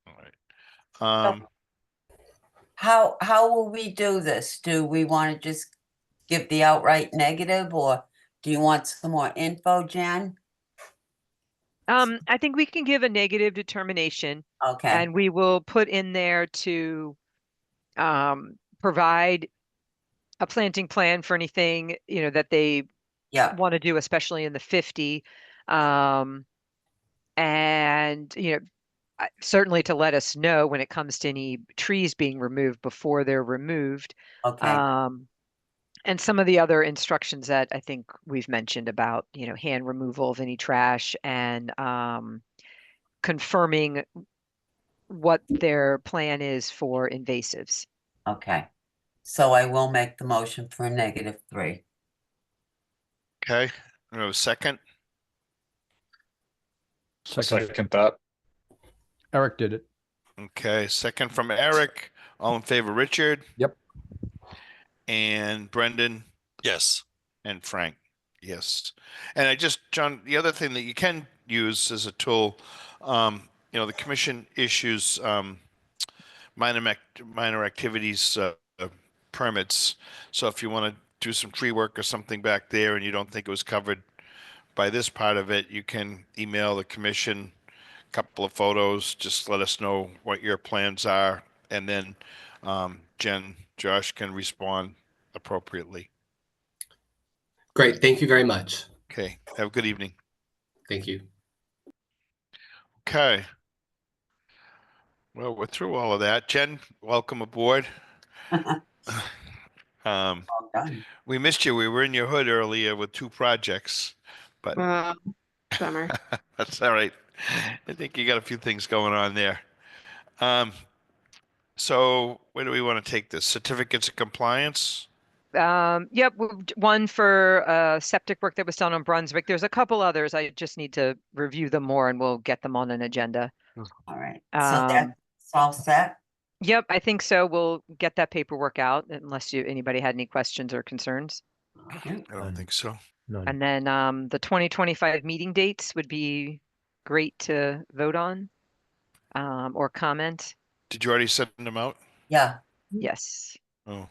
All right. How will we do this? Do we want to just give the outright negative, or do you want some more info, Jen? I think we can give a negative determination, Okay, and we will put in there to provide a planting plan for anything, that they yeah, want to do, especially in the 50. And, certainly to let us know when it comes to any trees being removed before they're removed. okay, And some of the other instructions that I think we've mentioned about, hand removal of any trash, and confirming what their plan is for invasives. okay. So I will make the motion for a -3. Okay. We have a second. Second that. Eric did it. Okay, second from Eric. All in favor, Richard? Yep. And Brendan Yes. and Frank? Yes. And John, the other thing that you can use as a tool, the commission issues minor activities permits. So if you want to do some tree work or something back there and you don't think it was covered by this part of it, you can email the commission a couple of photos. Just let us know what your plans are, and then Josh can respond appropriately. Great. Thank you very much. Okay. Have a good evening. Thank you. Okay. Well, we're through all of that. Jen, welcome aboard. Well done. We missed you. We were in your hood earlier with 2 projects, but Bummer. that's all right. I think you got a few things going on there. So where do we want to take this? Certificates of compliance? Yep, one for septic work that was done on Brunswick. There's a couple others. I just need to review them more, and we'll get them on an agenda. All right. So It's all set? Yep, I think so. We'll get that paperwork out unless anybody had any questions or concerns. I don't think so. None. And then the 2025 meeting dates would be great to vote on or comment. Did you already send them out? Yeah, Yes. Oh.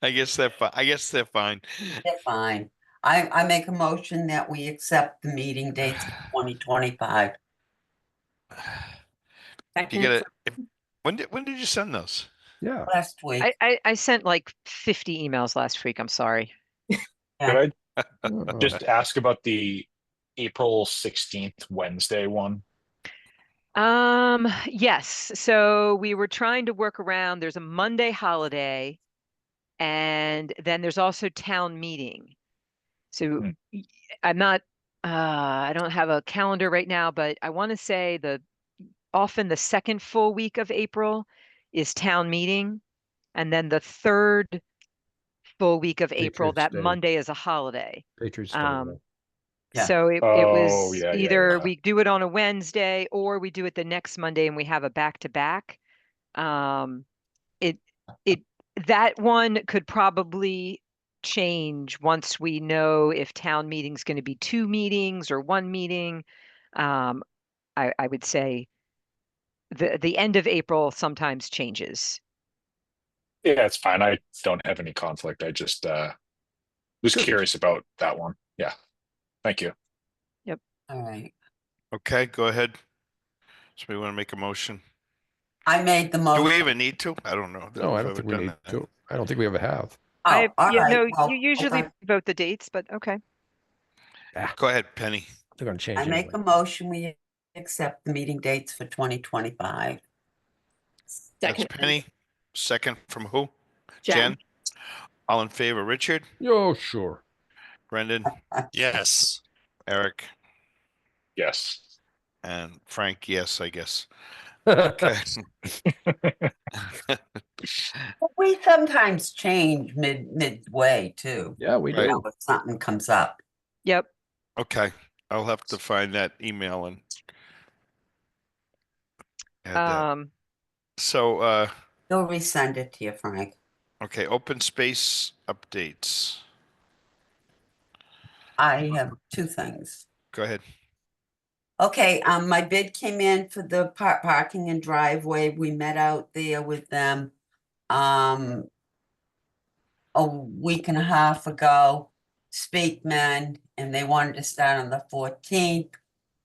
I guess they're fine. I guess they're fine. they're fine. I make a motion that we accept the meeting dates for 2025. You get it. When did you send those? Yeah. Last week. I sent like 50 emails last week. I'm sorry. Could I Oh. just ask about the April 16th Wednesday one? Yes. So we were trying to work around, there's a Monday holiday and then there's also town meeting. So I'm not, I don't have a calendar right now, but I want to say often the second full week of April is town meeting. And then the third full week of April, Patriots that Day. Monday is a holiday. Patriots Day. Yeah. So it Oh, was yeah, either yeah. we do it on a Wednesday or we do it the next Monday and we have a back-to-back. It that one could probably change once we know if town meeting's going to be 2 meetings or 1 meeting. I would say the end of April sometimes changes. Yeah, it's fine. I don't have any conflict. I just was Good. curious about that one. Yeah. Thank you. All right. Okay, go ahead. Somebody want to make a motion? I made the Do motion. we even need to? I don't know. that No, I we've don't ever think we done need that. to. I don't think we ever have. Oh, all Yeah, right. no, Well, you usually vote the dates, but okay. Go ahead, Penny. They're going to change I make a anyway. motion, we accept the meeting dates for 2025. That's Second. Penny. Second from who? Jen. All in favor? Richard, Oh, sure. Brendan, Yes. Eric, Yes. and Frank. Yes, I guess. Okay. We sometimes change midway too, Yeah, we Right. do. if something comes up. Yep. Okay. I'll have to find that email and add that. So, He'll resend it to you, Frank. okay, open space updates. I have 2 things. Go ahead. Okay, my bid came in for the parking and driveway. We met out there with them a week and a half ago. Speakman, and they wanted to start on the 14th.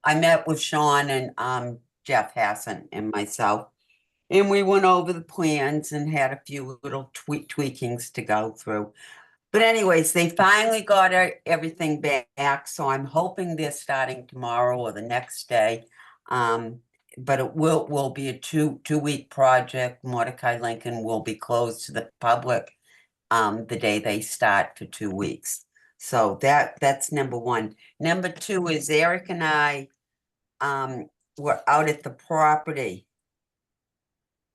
I met with Sean and Jeff Hassan and myself. And we went over the plans and had a few little tweakings to go through. But anyways, they finally got everything back, so I'm hoping they're starting tomorrow or the next day. But it will be a two-week project. Mordecai Lincoln will be closed to the public the day they start for 2 weeks. So that's number one. Number two is Eric and I were out at the property.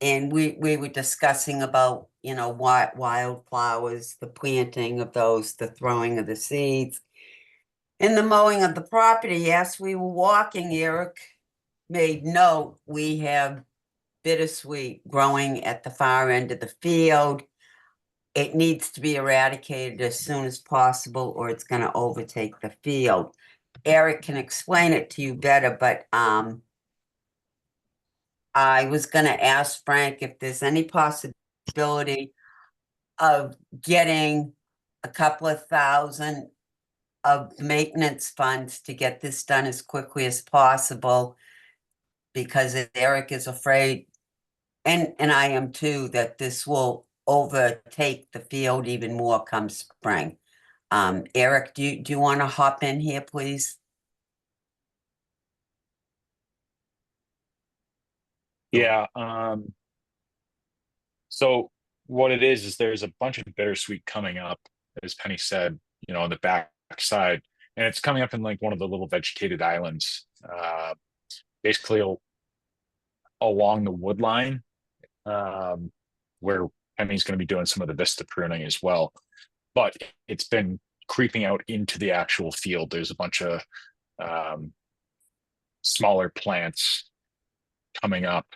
And we were discussing about, wildflowers, the planting of those, the throwing of the seeds. And the mowing of the property. As we were walking, Eric made note, we have bittersweet growing at the far end of the field. It needs to be eradicated as soon as possible or it's gonna overtake the field. Eric can explain it to you better, but I was gonna ask Frank if there's any possibility of getting a couple of thousand of maintenance funds to get this done as quickly as possible. Because Eric is afraid, and I am too, that this will overtake the field even more come spring. Eric, do you want to hop in here, please? Yeah. So what it is there's a bunch of bittersweet coming up, as Penny said, on the back side, and it's coming up in like one of the little vegetated islands, basically along the wood line, where Penny's going to be doing some of the vista pruning as well. But it's been creeping out into the actual field. There's a bunch of smaller plants coming up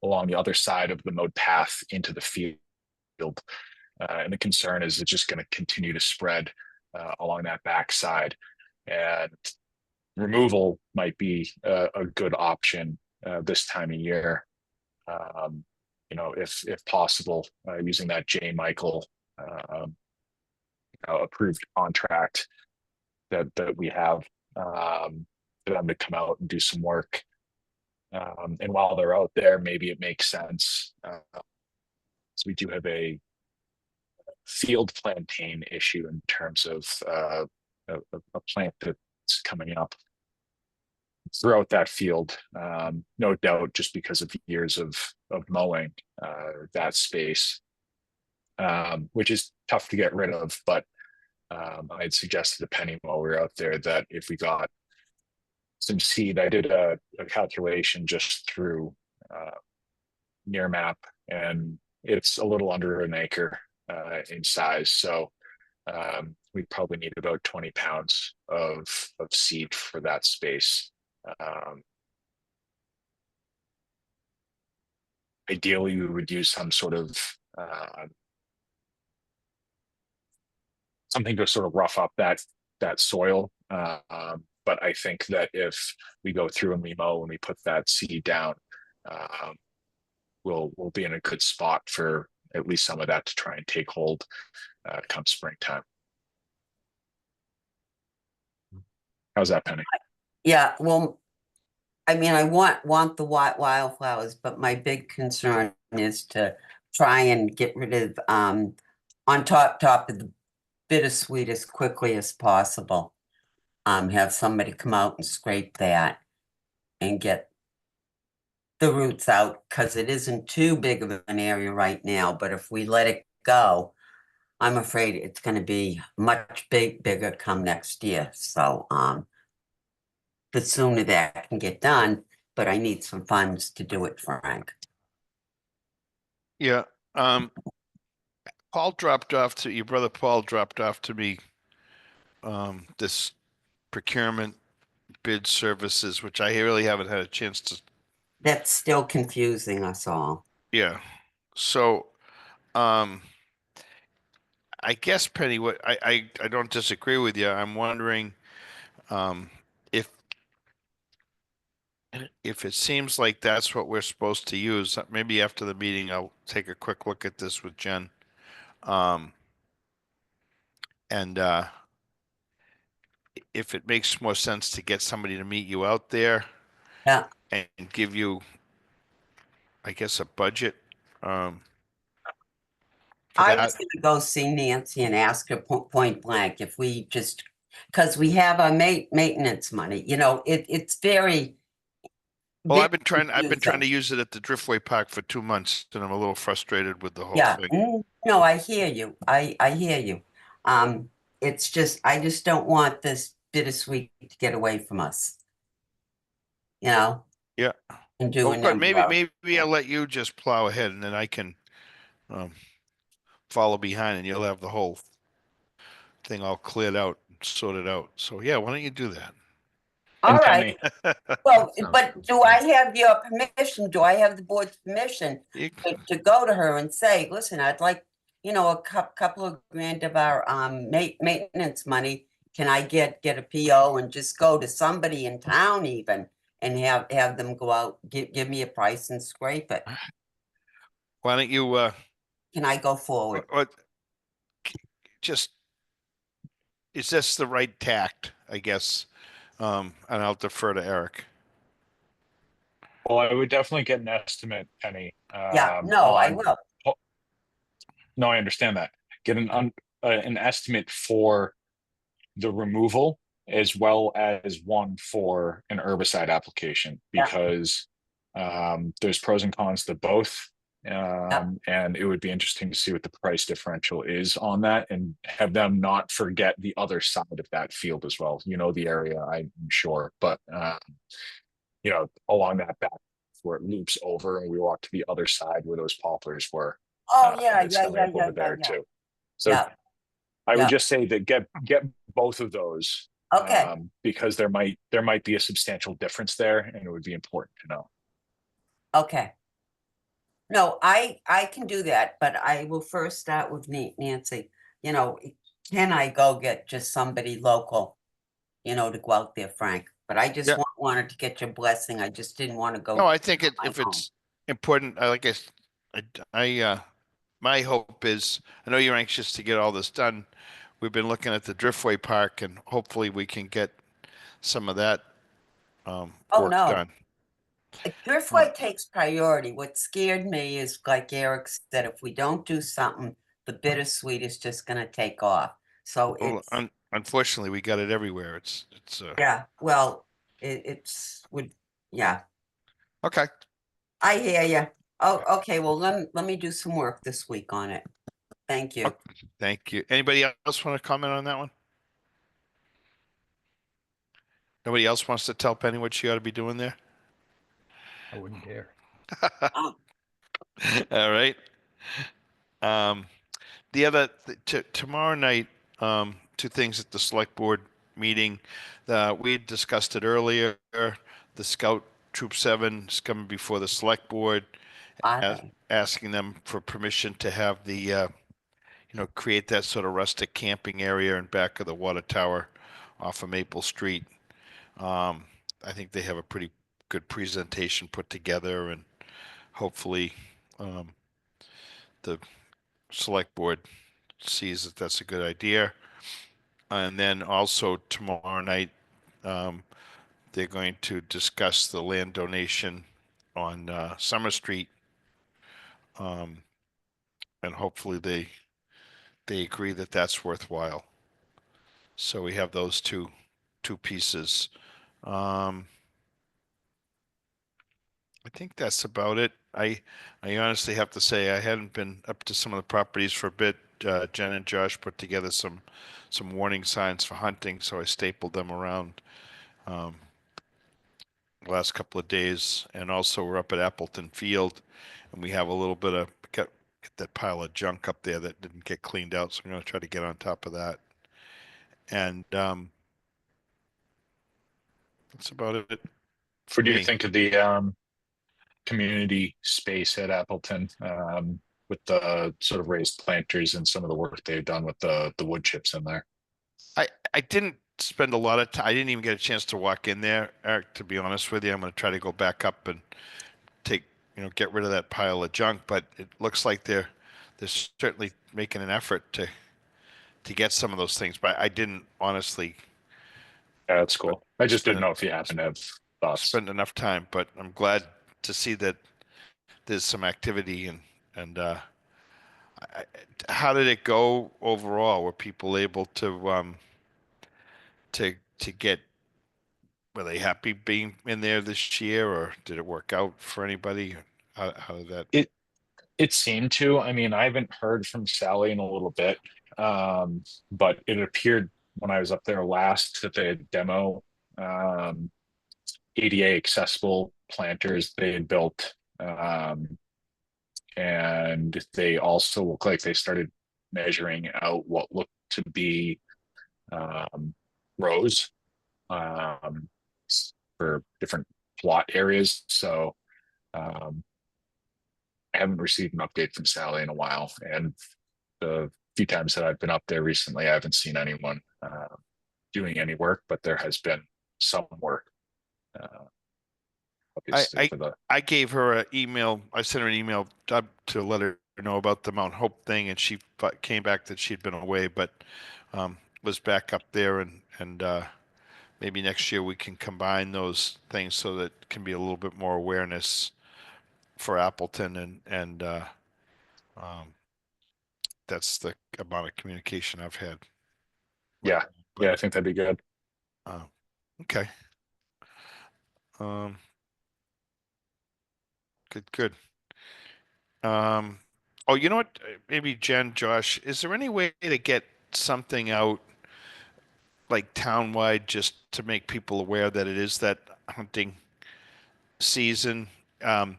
along the other side of the mowed path into the field. And the concern is it's just going to continue to spread along that backside. And removal might be a good option this time of year. If possible, using that J. Michael approved contract that we have for them to come out and do some work. And while they're out there, maybe it makes sense. So we do have a field plantain issue in terms of a plant that's coming up throughout that field. No doubt, just because of years of mowing that space, which is tough to get rid of. But I'd suggested to Penny while we were out there that if we got some seed, I did a calculation just through near map, and it's a little under an acre in size. So we probably need about 20 pounds of seed for that space. Ideally, we would use some sort of something to sort of rough up that soil. But I think that if we go through and we mow and we put that seed down, we'll be in a good spot for at least some of that to try and take hold come springtime. How's that, Penny? Yeah, well, I mean, I want the wildflowers, but my big concern is to try and get rid of on top of the bittersweet as quickly as possible. Have somebody come out and scrape that and get the roots out, because it isn't too big of an area right now, but if we let it go, I'm afraid it's going to be much bigger come next year. So the sooner that can get done, but I need some funds to do it, Frank. Yeah. Paul dropped off to your brother. Paul dropped off to me this procurement bid services, which I really haven't had a chance to. That's still confusing us all. Yeah. So, I guess Penny, what I don't disagree with you. I'm wondering if it seems like that's what we're supposed to use. Maybe after the meeting, I'll take a quick look at this with Jen. And if it makes more sense to get somebody to meet you out there, Yeah, and give you, I guess, a budget. For I that. was going to go see Nancy and ask her point blank if we just, because we have our maintenance money. You know, it's very. Well, very I've been trying confusing. to use it at the Driftway Park for 2 months, and I'm a little frustrated with the whole Yeah, thing. no, I hear you. I hear you. It's just, I just don't want this bittersweet to get away from us. You know? Yeah. And do Oh, a good. number out. Maybe I'll let you just plow ahead, and then I can follow behind, and you'll have the whole thing all cleared out, sorted out. So yeah, why don't you do that? All And right. Penny, Well, Sounds but good. do I have your permission? Do I have the board's permission You- to go to her and say, listen, I'd like, you know, a couple of grand of our maintenance money. Can I get a PO and just go to somebody in town even and have them go out, give me a price and scrape it? Why don't you Can I go forward? just, is this the right tact, I guess? And I'll defer to Eric. well, I would definitely get an estimate, Penny. Yeah, no, I will. No, I understand that. Get an estimate for the removal as well as one for an herbicide application, Yeah. because there's pros and cons to both. And it would be interesting to see what the price differential is on that, and have them not forget the other side of that field as well. You know, the area, I'm sure, but you know, along that back where it loops over and we walk to the other side where those poplars were. Oh, yeah, It's yeah, coming yeah, up over yeah, there yeah. too. So Yeah, I yeah. would just say that get both of those Okay. Because there might be a substantial difference there, and it would be important to know. Okay. No, I can do that, but I will first start with Nancy. You know, can I go get just somebody local, you know, to go out there, Frank? But I just Yeah. wanted to get your blessing. I just didn't want to go. No, I think on my if own. it's important, my hope is, I know you're anxious to get all this done. We've been looking at the Driftway Park, and hopefully we can get some of that Oh, work no. done. Driftway takes priority. What scared me is, like Eric said, if we don't do something, the bittersweet is just gonna take off. So Well, it's, unfortunately, we got it everywhere. It's yeah, well, it's would, yeah, okay. I hear you. Oh, okay, well, let me do some work this week on it. Thank you. Thank you. Anybody else want to comment on that one? Nobody else wants to tell Penny what she ought to be doing there? I wouldn't dare. Oh, All right. The other tomorrow night, two things at the select board meeting. We had discussed it earlier. The Scout Troop 7 is coming before the select board, I, asking them for permission to have the create that sort of rustic camping area in back of the water tower off of Maple Street. I think they have a pretty good presentation put together, and hopefully the select board sees that that's a good idea. And then also tomorrow night, they're going to discuss the land donation on Summer Street, and hopefully they agree that that's worthwhile. So we have those two pieces. I think that's about it. I honestly have to say I hadn't been up to some of the properties for a bit. Jen and Josh put together some warning signs for hunting, so I stapled them around the last couple of days. And also we're up at Appleton Field, and we have a little bit of get that pile of junk up there that didn't get cleaned out, so I'm going to try to get on top of that. And that's about it. What do you Me. think of the community space at Appleton, with the sort of raised planters and some of the work they've done with the wood chips in there? I didn't spend a lot of time. I didn't even get a chance to walk in there, Eric, to be honest with you. I'm going to try to go back up and get rid of that pile of junk, but it looks like they're certainly making an effort to get some of those things, but I didn't honestly Yeah, that's cool. I just didn't spend know if you happen to have thoughts. spend enough time, but I'm glad to see that there's some activity. And how did it go overall? Were people able to get, were they happy being in there this year, or did it work out for anybody? How did that? It seemed to. I mean, I haven't heard from Sally in a little bit, but it appeared when I was up there last that they had demo ADA accessible planters they had built, and they also look like they started measuring out what looked to be rows um, for different plot areas. So I haven't received an update from Sally in a while, and the few times that I've been up there recently, I haven't seen anyone doing any work, but there has been some work. Obviously, I gave her an email. I sent her an email to let her know about the Mount Hope thing, and she came back that she'd been away, but was back up there, and maybe next year we can combine those things so that it can be a little bit more awareness for Appleton, and that's the amount of communication I've had. Yeah, I think that'd be good. Okay. Good. Oh, you know what? Maybe Jen, Josh, is there any way to get something out like townwide just to make people aware that it is that hunting season? I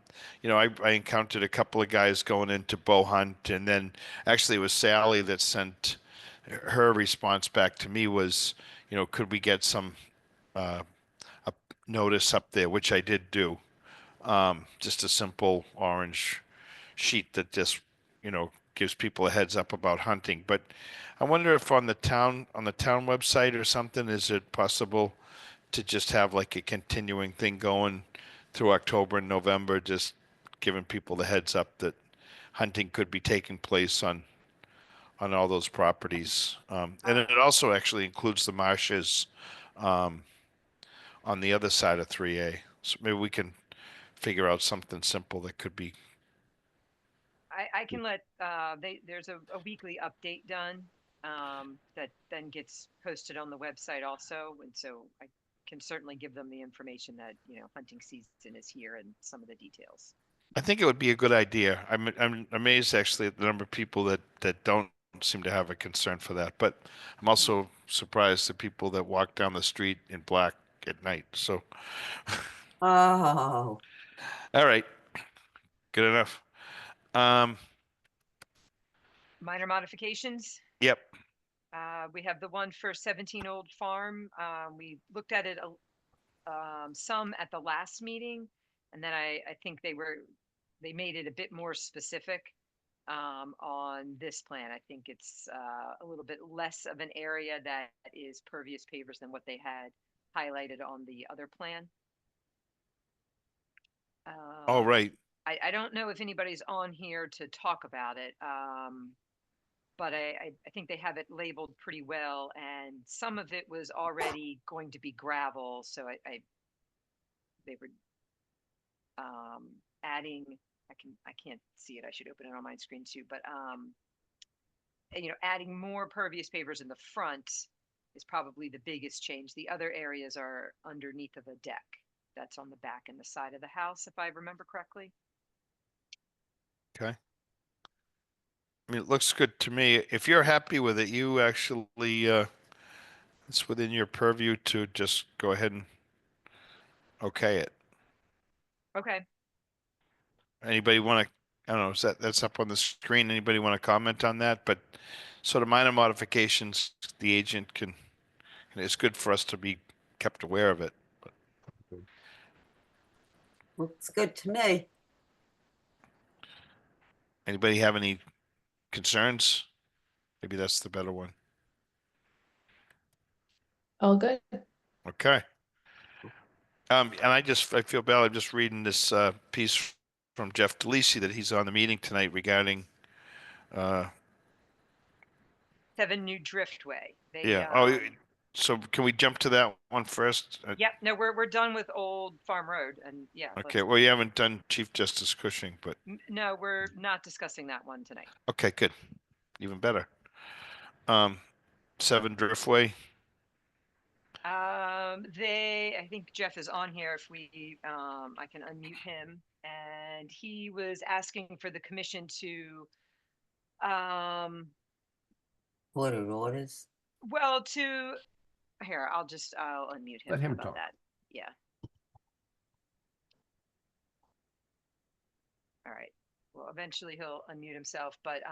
encountered a couple of guys going into bow hunt, and then actually it was Sally that sent her response back to me was, could we get some a notice up there, which I did do. Just a simple orange sheet that just, gives people a heads up about hunting. But I wonder if on the town website or something, is it possible to just have like a continuing thing going through October and November, just giving people the heads up that hunting could be taking place on all those properties. And it also actually includes the marshes on the other side of 3A. So maybe we can figure out something simple that could be. I can let, there's a weekly update done that then gets posted on the website also. And so I can certainly give them the information that, hunting season is here and some of the details. I think it would be a good idea. I'm amazed actually at the number of people that don't seem to have a concern for that. But I'm also surprised at people that walk down the street in black at night. So, Oh, all right, good enough. Minor modifications. Yep. We have the one for 17 Old Farm. We looked at it some at the last meeting, and then I think they made it a bit more specific on this plan. I think it's a little bit less of an area that is pervious pavers than what they had highlighted on the other plan. All right. I don't know if anybody's on here to talk about it, but I think they have it labeled pretty well, and some of it was already going to be gravel, so they were adding. I can't see it. I should open it on my screen too, but adding more pervious pavers in the front is probably the biggest change. The other areas are underneath of a deck that's on the back and the side of the house, if I remember correctly. Okay. I mean, it looks good to me. If you're happy with it, you actually, it's within your purview to just go ahead and okay it. Okay. Anybody want to, I don't know, that's up on the screen. Anybody want to comment on that? But sort of minor modifications, the agent can, and it's good for us to be kept aware of it. looks good to me. Anybody have any concerns? Maybe that's the better one. All good. Okay. And I feel bad. I'm just reading this piece from Jeff DeLisi that he's on the meeting tonight regarding 7 New Driftway. yeah. So can we jump to that one first? Yep. No, we're done with Old Farm Road, and yeah. Okay. Well, you haven't done Chief Justice Cushing, but no, we're not discussing that one tonight. okay, good. Even better. 7 Driftway. I think Jeff is on here. If I can unmute him, and he was asking for the commission to, What are orders? well, here, I'll unmute him. Let him How about talk. that? Yeah. All right. Well, eventually he'll unmute himself, but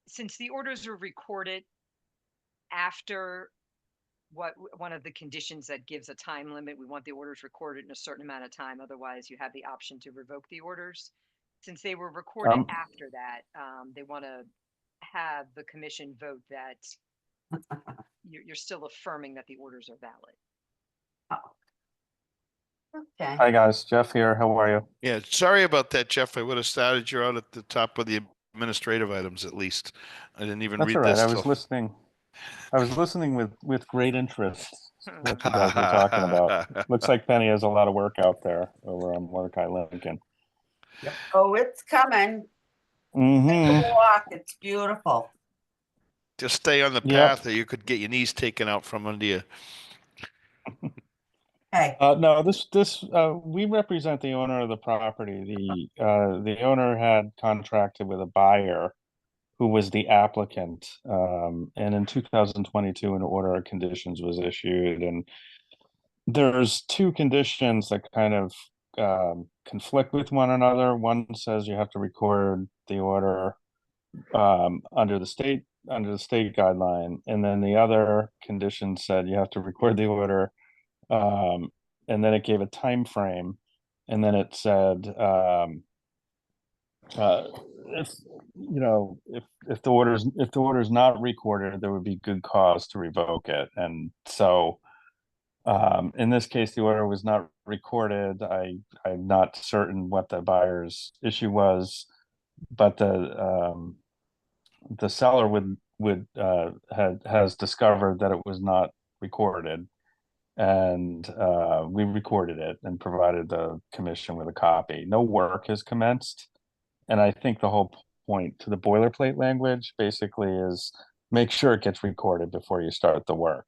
since the orders were recorded after one of the conditions that gives a time limit, we want the orders recorded in a certain amount of time. Otherwise, you have the option to revoke the orders. Since they were recorded after that, they want to have the commission vote that you're still affirming that the orders are valid. Okay. Hi guys, Jeff here. How are you? Yeah. Sorry about that, Jeff. I would have started you out at the top of the administrative items at least. I didn't even That's read all right. this. I was listening. I was listening with great interest what you guys were talking about. Looks like Penny has a lot of work out there over on Mordecai Lincoln. Oh, it's coming. Mm-hmm. Walk. It's beautiful. Just stay on the path, or you could get your knees taken out from under you. Hey. No, we represent the owner of the property. The owner had contracted with a buyer who was the applicant. And in 2022, an order of conditions was issued, and there's 2 conditions that kind of conflict with one another. One says you have to record the order under the state under the state guideline, and then the other condition said you have to record the order, and then it gave a time frame, and then it said if if the order's not recorded, there would be good cause to revoke it, and so in this case, the order was not recorded. I'm not certain what the buyer's issue was, but the seller has discovered that it was not recorded, and we recorded it and provided the commission with a copy. No work has commenced, and I think the whole point to the boilerplate language basically is make sure it gets recorded before you start the work.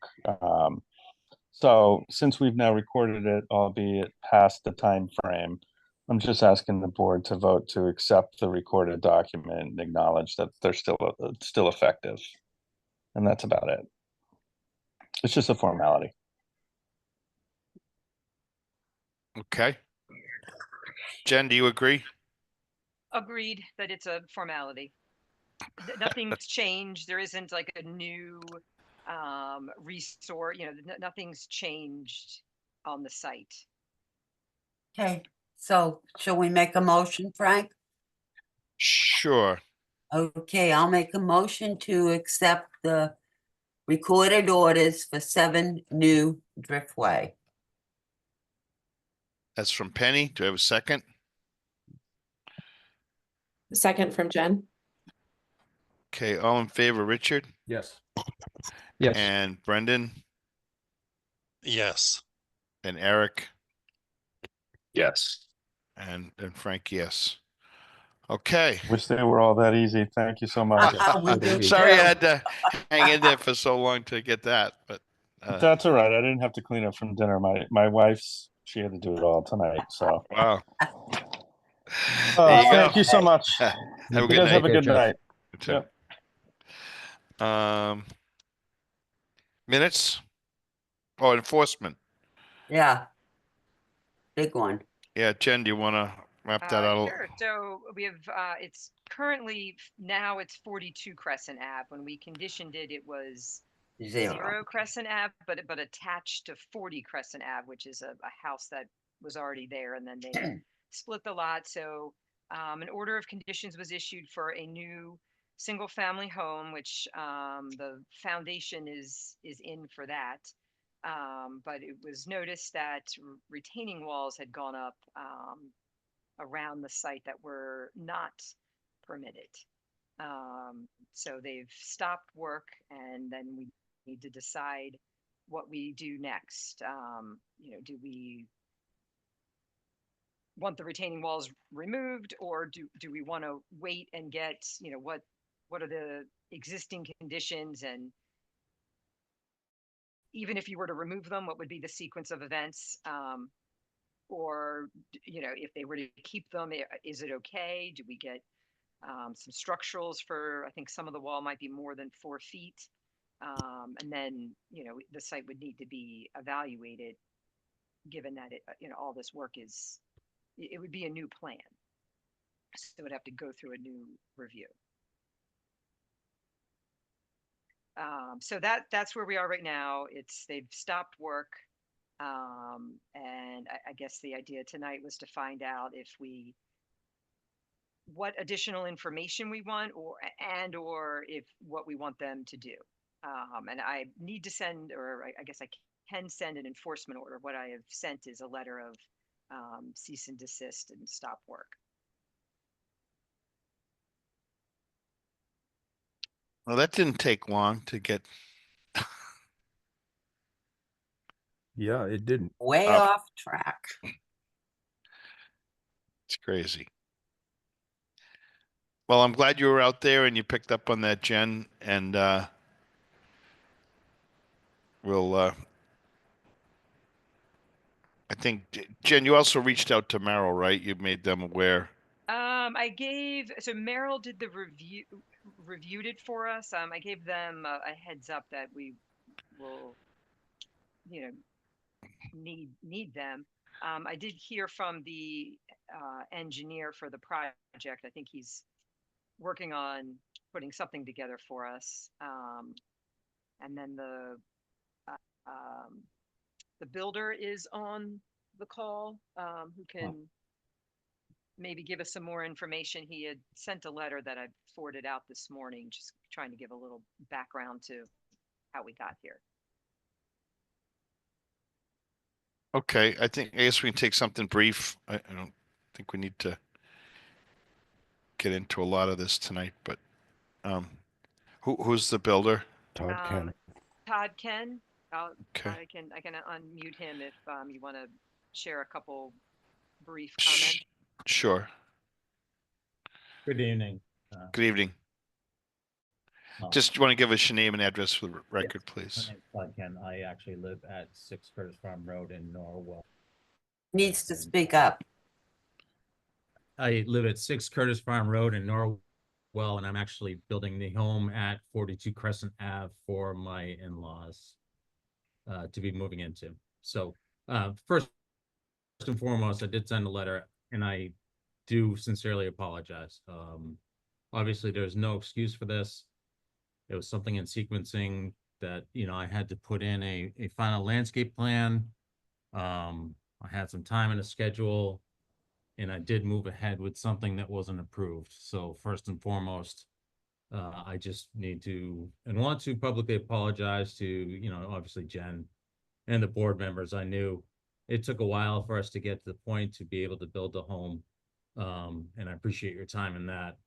So since we've now recorded it, albeit past the time frame, I'm just asking the board to vote to accept the recorded document and acknowledge that they're still effective. And that's about it. It's just a formality. Okay. Jen, do you agree? Agreed that it's a formality. Nothing's changed. There isn't like a new restore, nothing's changed on the site. Okay, so shall we make a motion, Frank? Sure. Okay, I'll make a motion to accept the recorded orders for 7 New Driftway. That's from Penny. Do I have a second? Second from Jen. Okay, all in favor, Richard Yes. Yes. and Brendan Yes. and Eric Yes. and Frank, yes. Okay. Wish they were all that easy. Thank you so much. We do Sorry I too. had to hang in there for so long to get that, but That's all right. I didn't have to clean up from dinner. My wife's, she had to do it all tonight. So wow. There you thank go. you so much. Have a You good guys night. have a good Jeff. night. You too. Minutes? Oh, enforcement. Yeah. Big one. Yeah, Jen, do you want to wrap that out? Sure. So we have, it's currently, now it's 42 Crescent Ave. When we conditioned it, it was 0 Crescent Ave, but attached to 40 Crescent Ave, which is a house that was already there, and then they split the lot. So an order of conditions was issued for a new single-family home, which the foundation is in for that. But it was noticed that retaining walls had gone up around the site that were not permitted. So they've stopped work, and then we need to decide what we do next. Do we want the retaining walls removed, or do we want to wait and get, what are the existing conditions, and even if you were to remove them, what would be the sequence of events? Or, if they were to keep them, is it okay? Do we get some structurals for, I think some of the wall might be more than 4 feet. And then, the site would need to be evaluated, given that all this work it would be a new plan. So it would have to go through a new review. So that's where we are right now. They've stopped work. And I guess the idea tonight was to find out what additional information we want, or if what we want them to do. And I need to send, or I guess I can send an enforcement order. What I have sent is a letter of cease and desist and stop work. Well, that didn't take long to get. Yeah, it didn't. Way off track. It's crazy. Well, I'm glad you were out there and you picked up on that, Jen, and we'll I think, Jen, you also reached out to Merrill, right? You made them aware. So Merrill did the reviewed it for us. I gave them a heads up that we will, need them. I did hear from the engineer for the project. I think he's working on putting something together for us. And then the builder is on the call, who can maybe give us some more information. He had sent a letter that I forwarded out this morning, just trying to give a little background to how we got here. Okay, I guess we can take something brief. I don't think we need to get into a lot of this tonight, but who's the builder? Todd Ken. Todd Ken. Okay. I can unmute him if you want to share a couple brief Sh- comments. Sure. Good evening. Good evening. Just want to give us your name and address for the record, My please. name's Todd Ken. I actually live at 6 Curtis Farm Road in Norwell. Needs to speak up. I live at 6 Curtis Farm Road in Norwell, and I'm actually building the home at 42 Crescent Ave for my in-laws to be moving into. So first and foremost, I did send a letter, and I do sincerely apologize. Obviously, there's no excuse for this. It was something in sequencing that, you know, I had to put in a final landscape plan. I had some time in a schedule, and I did move ahead with something that wasn't approved. So first and foremost, I just need to and want to publicly apologize to, you know, obviously Jen and the board members. I knew it took a while for us to get to the point to be able to build the home. And I appreciate your time in that.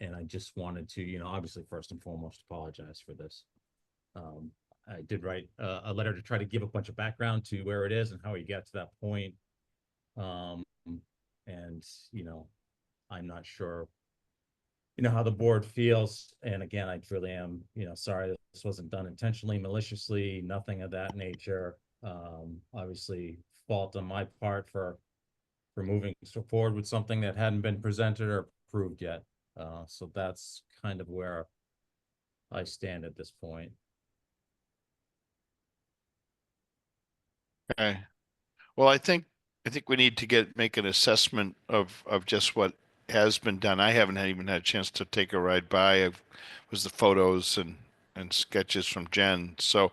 And I just wanted to, you know, obviously first and foremost, apologize for this. I did write a letter to try to give a bunch of background to where it is and how we got to that point. And, you know, I'm not sure, you know, how the board feels. And again, I truly am, you know, sorry that this wasn't done intentionally, maliciously, nothing of that nature. Obviously fault on my part for moving forward with something that hadn't been presented or approved yet. So that's kind of where I stand at this point. Okay. Well, I think we need to make an assessment of just what has been done. I haven't even had a chance to take a ride by. Was the photos and sketches from Jen. So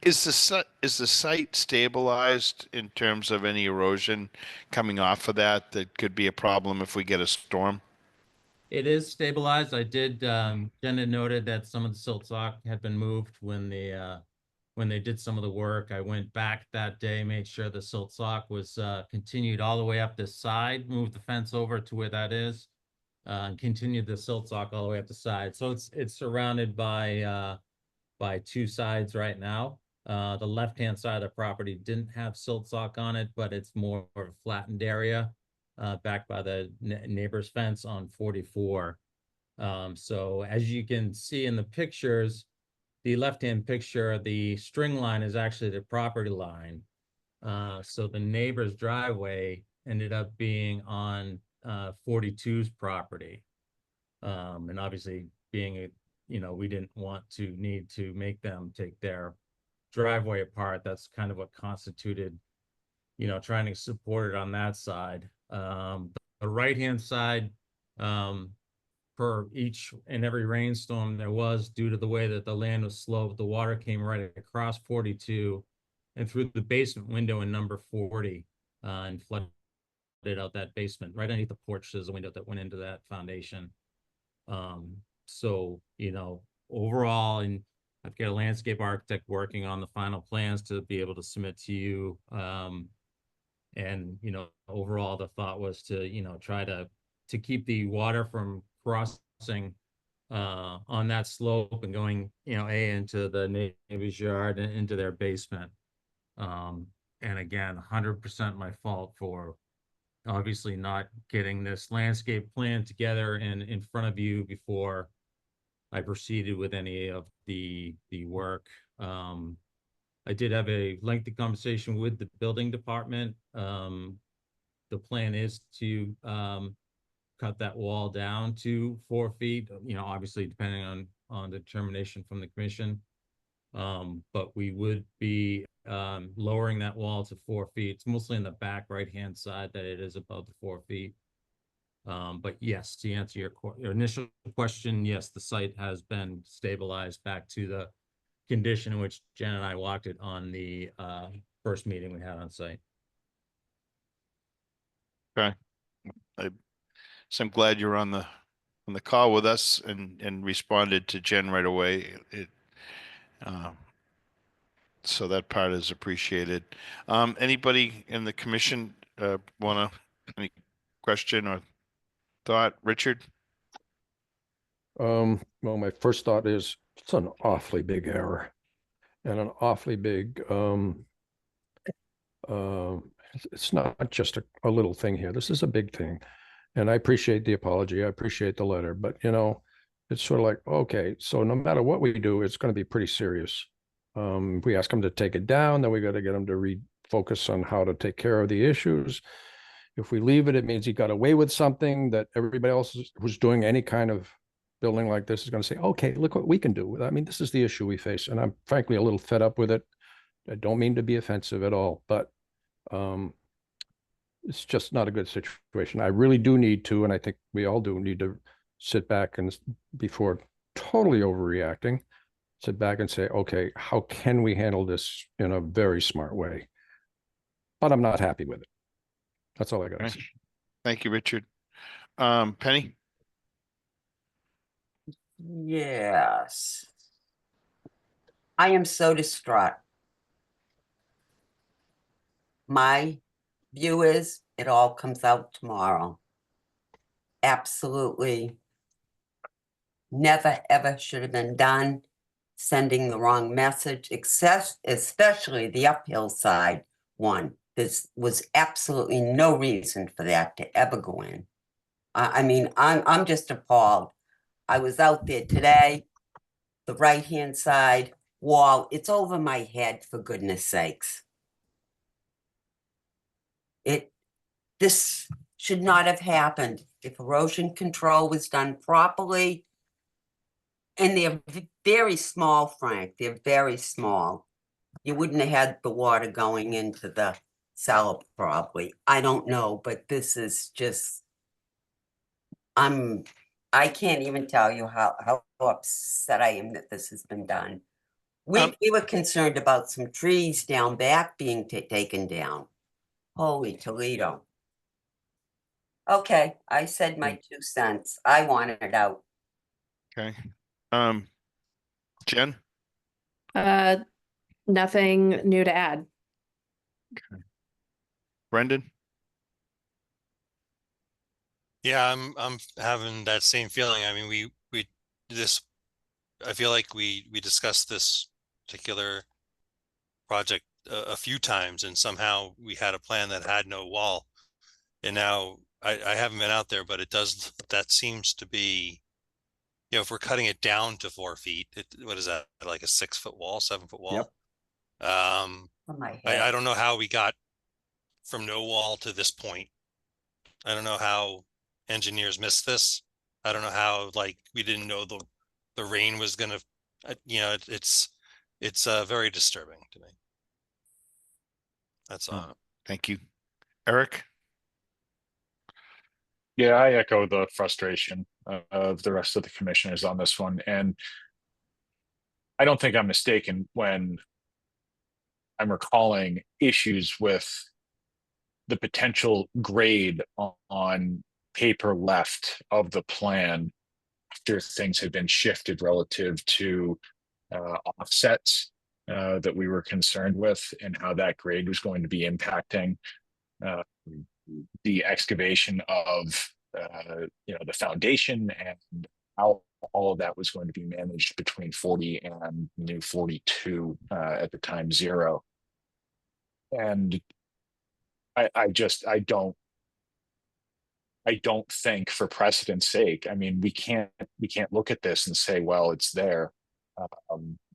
is the site stabilized in terms of any erosion coming off of that could be a problem if we get a storm? It is stabilized. I did, Jen had noted that some of the silt sock had been moved when they did some of the work. I went back that day, made sure the silt sock was continued all the way up this side, moved the fence over to where that is, and continued the silt sock all the way up the side. So it's surrounded by two sides right now. The left-hand side of the property didn't have silt sock on it, but it's more of a flattened area back by the neighbor's fence on 44. So as you can see in the pictures, the left-hand picture, the string line is actually the property line. So the neighbor's driveway ended up being on 42's property. And obviously being a, you know, we didn't want to need to make them take their driveway apart. That's kind of what constituted, you know, trying to support it on that side. The right-hand side, per each and every rainstorm there was, due to the way that the land was sloped, the water came right across 42 and through the basement window in number 40 and flooded out that basement. Right underneath the porch, there's a window that went into that foundation. So, you know, overall, and I've got a landscape architect working on the final plans to be able to submit to you. And, you know, overall, the thought was to, you know, try to keep the water from crossing on that slope and going, you know, into the neighbor's yard and into their basement. And again, 100% my fault for obviously not getting this landscape plan together and in front of you before I proceeded with any of the work. I did have a lengthy conversation with the building department. The plan is to cut that wall down to 4 feet, you know, obviously depending on the determination from the commission. But we would be lowering that wall to 4 feet. It's mostly in the back right-hand side that it is above the 4 feet. But yes, to answer your initial question, yes, the site has been stabilized back to the condition in which Jen and I walked it on the first meeting we had on site. Okay. So I'm glad you're on the call with us and responded to Jen right away. So that part is appreciated. Anybody in the commission any question or thought? Richard? Well, my first thought is it's an awfully big error and an awfully big, it's not just a little thing here. This is a big thing. And I appreciate the apology. I appreciate the letter, but it's sort of like, okay, so no matter what we do, it's going to be pretty serious. If we ask them to take it down, then we got to get them to refocus on how to take care of the issues. If we leave it, it means he got away with something that everybody else who's doing any kind of building like this is going to say, okay, look what we can do. I mean, this is the issue we face. And I'm frankly a little fed up with it. I don't mean to be offensive at all, but it's just not a good situation. I really do need to, and I think we all do need to sit back and before totally overreacting, sit back and say, okay, how can we handle this in a very smart way? But I'm not happy with it. That's all I got to say. Thank you, Richard. Penny? Yes. I am so distraught. My view is it all comes out tomorrow. Absolutely. Never, ever should have been done. Sending the wrong message, especially the uphill side one. This was absolutely no reason for that to ever go in. I mean, I'm just appalled. I was out there today, the right-hand side wall, it's over my head, for goodness sakes. This should not have happened. If erosion control was done properly, and they're very small, Frank, they're very small. You wouldn't have had the water going into the cellar probably. I don't know, but this is just, I can't even tell you how upset I am that this has been done. We were concerned about some trees down back being taken down. Holy Toledo. Okay, I said my 2 cents. I wanted it out. Okay. Jen? Nothing new to add. Okay. Brendan? Yeah, I'm having that same feeling. I mean, I feel like we discussed this particular project a few times, and somehow we had a plan that had no wall. And now I haven't been out there, but that seems to be, if we're cutting it down to 4 feet, what is that, like a 6-foot wall, 7-foot wall? Yep. I don't know how we got from no wall to this point. I don't know how engineers missed this. I don't know how, we didn't know the rain was gonna, it's very disturbing to me. That's all. Thank you. Eric? Yeah, I echo the frustration of the rest of the commissioners on this one. And I don't think I'm mistaken when I'm recalling issues with the potential grade on paper left of the plan after things had been shifted relative to offsets that we were concerned with, and how that grade was going to be impacting the excavation of the foundation, and how all of that was going to be managed between 40 and new 42 at the time 0. And I don't think, for precedent's sake, I mean, we can't look at this and say, well, it's there,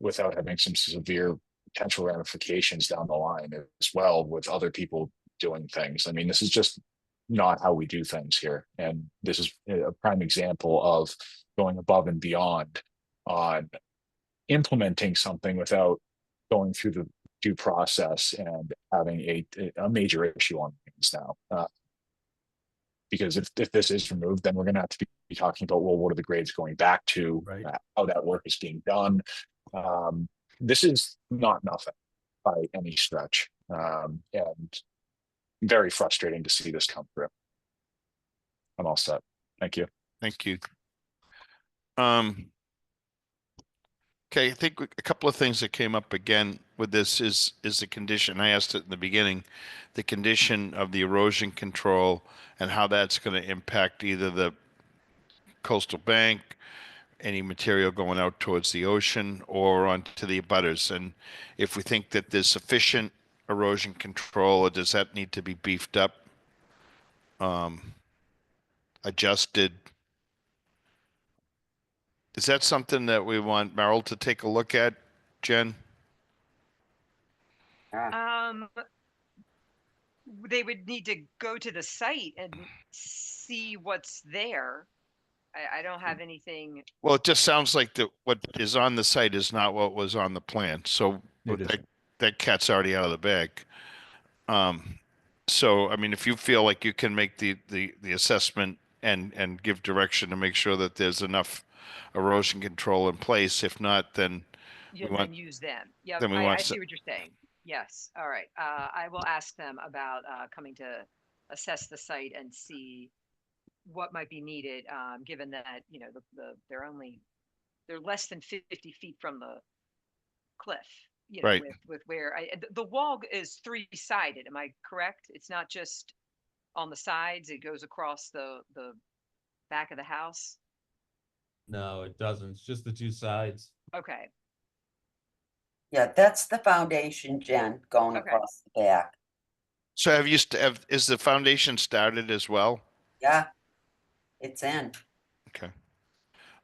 without having some severe potential ramifications down the line as well with other people doing things. I mean, this is just not how we do things here. And this is a prime example of going above and beyond on implementing something without going through the due process and having a major issue on things now. Because if this is removed, then we're going to have to be talking about, well, what are the grades going back to, Right. how that work is being done. This is not nothing by any stretch, and very frustrating to see this come through. I'm all set. Thank you. Thank you. Okay, I think a couple of things that came up again with this is the condition. I asked it in the beginning, the condition of the erosion control and how that's going to impact either the coastal bank, any material going out towards the ocean, or onto the abutters. And if we think that there's sufficient erosion control, or does that need to be beefed up, adjusted? Is that something that we want Merrill to take a look at, Jen? They would need to go to the site and see what's there. I don't have anything. Well, it just sounds like what is on the site is not what was on the plan. So It that, isn't. that cat's already out of the bag. So, I mean, if you feel like you can make the assessment and give direction to make sure that there's enough erosion control in place, if not, then Yeah, we want, then use them. Yeah, then we I want see what you're saying. Yes. All right. I will ask them about coming to assess the site and see what might be needed, given that, you know, they're less than 50 feet from the cliff, you know, Right. with where the wall is three-sided. Am I correct? It's not just on the sides, it goes across the back of the house. No, it doesn't. It's just the two sides. Okay. Yeah, that's the foundation, Jen, going Okay. across the back. So is the foundation started as well? Yeah, it's in. Okay.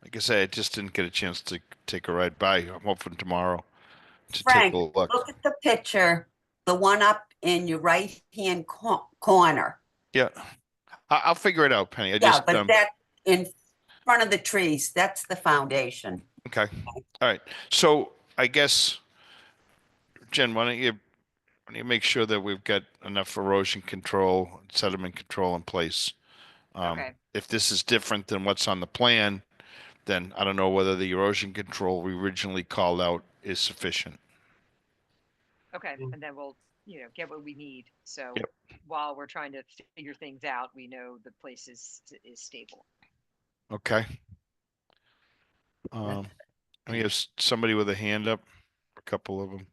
Like I say, I just didn't get a chance to take a ride by. I'm hoping tomorrow to Frank, take a look. look at the picture, the one up in your right-hand corner. Yeah. I'll figure it out, Penny. I Yeah, just, but that in front of the trees, that's the foundation. okay. All right. So I guess, Jen, why don't you make sure that we've got enough erosion control, sediment control in place? Okay. If this is different than what's on the plan, then I don't know whether the erosion control we originally called out is sufficient. Okay. And then we'll, you know, get what we need. So Yep. while we're trying to figure things out, we know the place is stable. Okay. We have somebody with a hand up, a couple of them.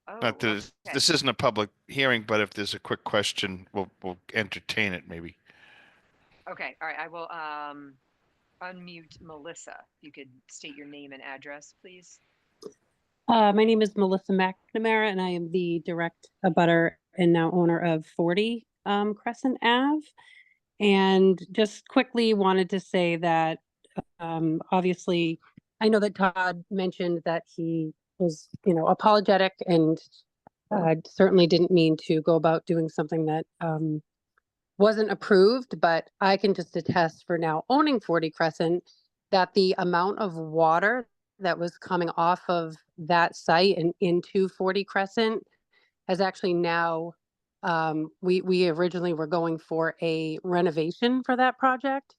Oh, Not that okay. this isn't a public hearing, but if there's a quick question, we'll entertain it maybe. Okay. All right. I will unmute Melissa. If you could state your name and address, please. My name is Melissa McNamara, and I am the direct abutter and now owner of 40 Crescent Ave. And just quickly wanted to say that obviously, I know that Todd mentioned that he was, you know, apologetic and certainly didn't mean to go about doing something that wasn't approved, but I can just attest for now owning 40 Crescent that the amount of water that was coming off of that site and into 40 Crescent has actually now, we originally were going for a renovation for that project,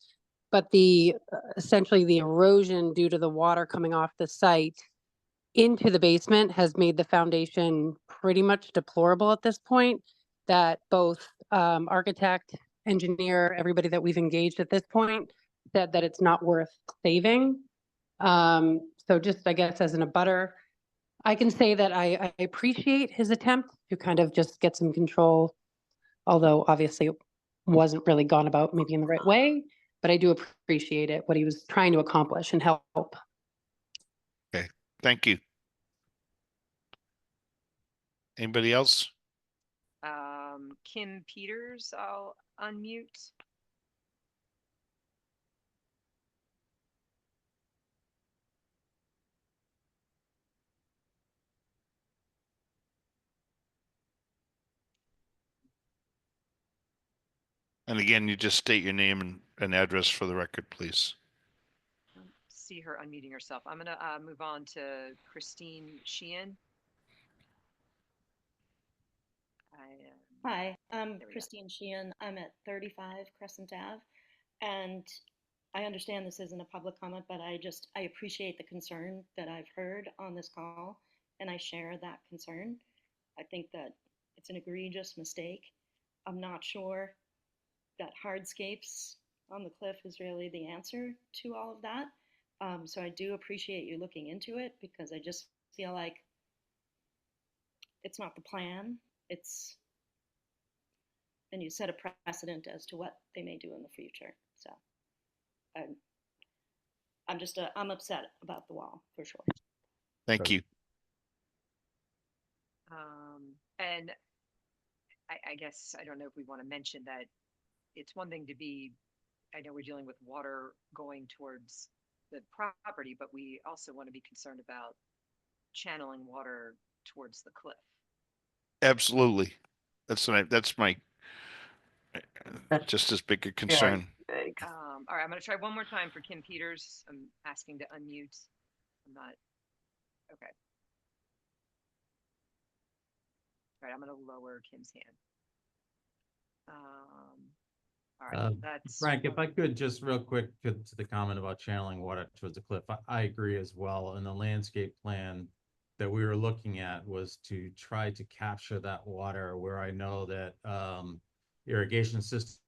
but the essentially the erosion due to the water coming off the site into the basement has made the foundation pretty much deplorable at this point, that both architect, engineer, everybody that we've engaged at this point said that it's not worth saving. So just, I guess, as an abutter, I can say that I appreciate his attempt to kind of just get some control, although obviously it wasn't really gone about maybe in the right way, but I do appreciate it, what he was trying to accomplish and help. Okay, thank you. Anybody else? Kim Peters, I'll unmute. And again, you just state your name and address for the record, please. See her unmuting herself. I'm gonna move on to Christine Sheehan. I am Hi, I'm There we go. Christine Sheehan. I'm at 35 Crescent Ave. And I understand this isn't a public comment, but I appreciate the concern that I've heard on this call, and I share that concern. I think that it's an egregious mistake. I'm not sure that hardscapes on the cliff is really the answer to all of that. So I do appreciate you looking into it, because I just feel like it's not the plan. And you set a precedent as to what they may do in the future. So I'm upset about the wall for sure. Thank you. And I guess, I don't know if we want to mention that it's one thing to be, I know we're dealing with water going towards the property, but we also want to be concerned about channeling water towards the cliff. Absolutely. That's my just as big a concern. All right, I'm going to try one more time for Kim Peters. I'm asking to unmute. I'm not, okay. All right, I'm going to lower Kim's hand. All right, that's Frank, if I could just real quick to the comment about channeling water towards the cliff, I agree as well. And the landscape plan that we were looking at was to try to capture that water where I know that irrigation systems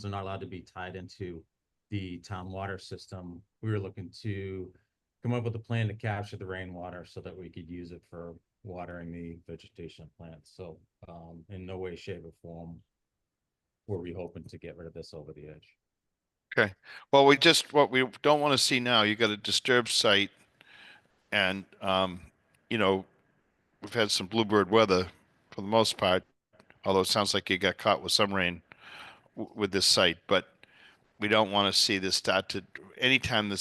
are not allowed to be tied into the town water system. We were looking to come up with a plan to capture the rainwater so that we could use it for watering the vegetation plants. So in no way, shape, or form were we hoping to get rid of this over the edge. Okay. Well, what we don't want to see now, you got a disturbed site, and we've had some bluebird weather for the most part, although it sounds like you got caught with some rain with this site, but we don't want to see this start to, anytime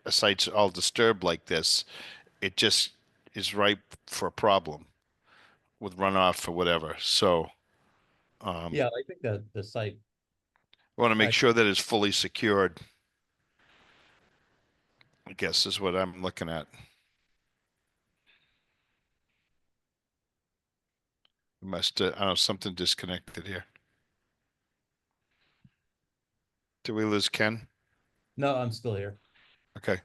a site's all disturbed like this, it just is ripe for a problem with runoff or whatever. So Yeah, I think that the site, we want to make I- sure that it's fully secured, I guess is what I'm looking at. We must, I don't know, something disconnected here. Did we lose Ken? no, I'm still here. Okay.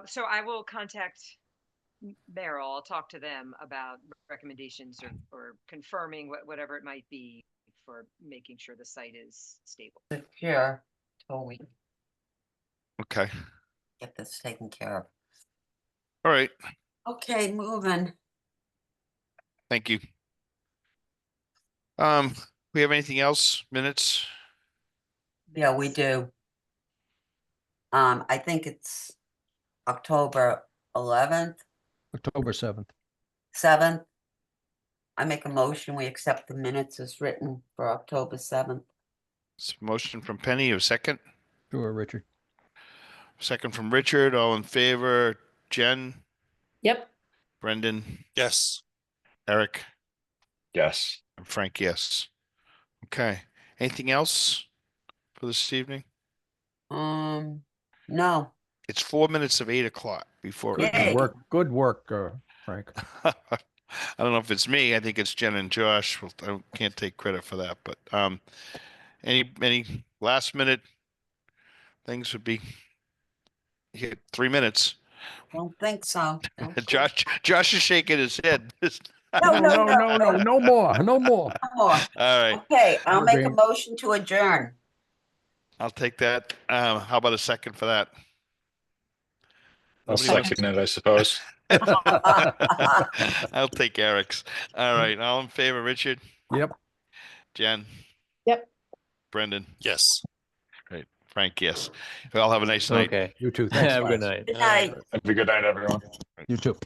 So I will contact Merrill. I'll talk to them about recommendations or confirming whatever it might be for making sure the site is stable. Secure till we Okay. get this taken care of. All right. Okay, moving. Thank you. We have anything else? Minutes? Yeah, we do. I think it's October 11th, October 7th. 7th. I make a motion, we accept the minutes as written for October 7th. Motion from Penny, a second. Sure, Richard. Second from Richard. All in favor? Jen, Yep. Brendan, Yes. Eric, Yes. and Frank, yes. Okay. Anything else for this evening? No. It's 4 minutes of 8 o'clock before. Good Yay. work. Good work, Frank. I don't know if it's me. I think it's Jen and Josh. Well, can't take credit for that, but any last minute things would be here. 3 minutes. Don't think so. Don't think Josh is shaking his head. No, No more. No more. no more. All right. Okay, I'll make a Agreed. motion to adjourn. I'll take that. How about a second for that? I'll Nobody wants second it, I suppose. I'll take Eric's. All right. All in favor, Richard? Yep. Jen? Yep. Brendan? Yes. Great. Frank, yes. Well, have a nice night. Okay. You too. Thanks. Have a good night. Good night. Have a good night, everyone. You too.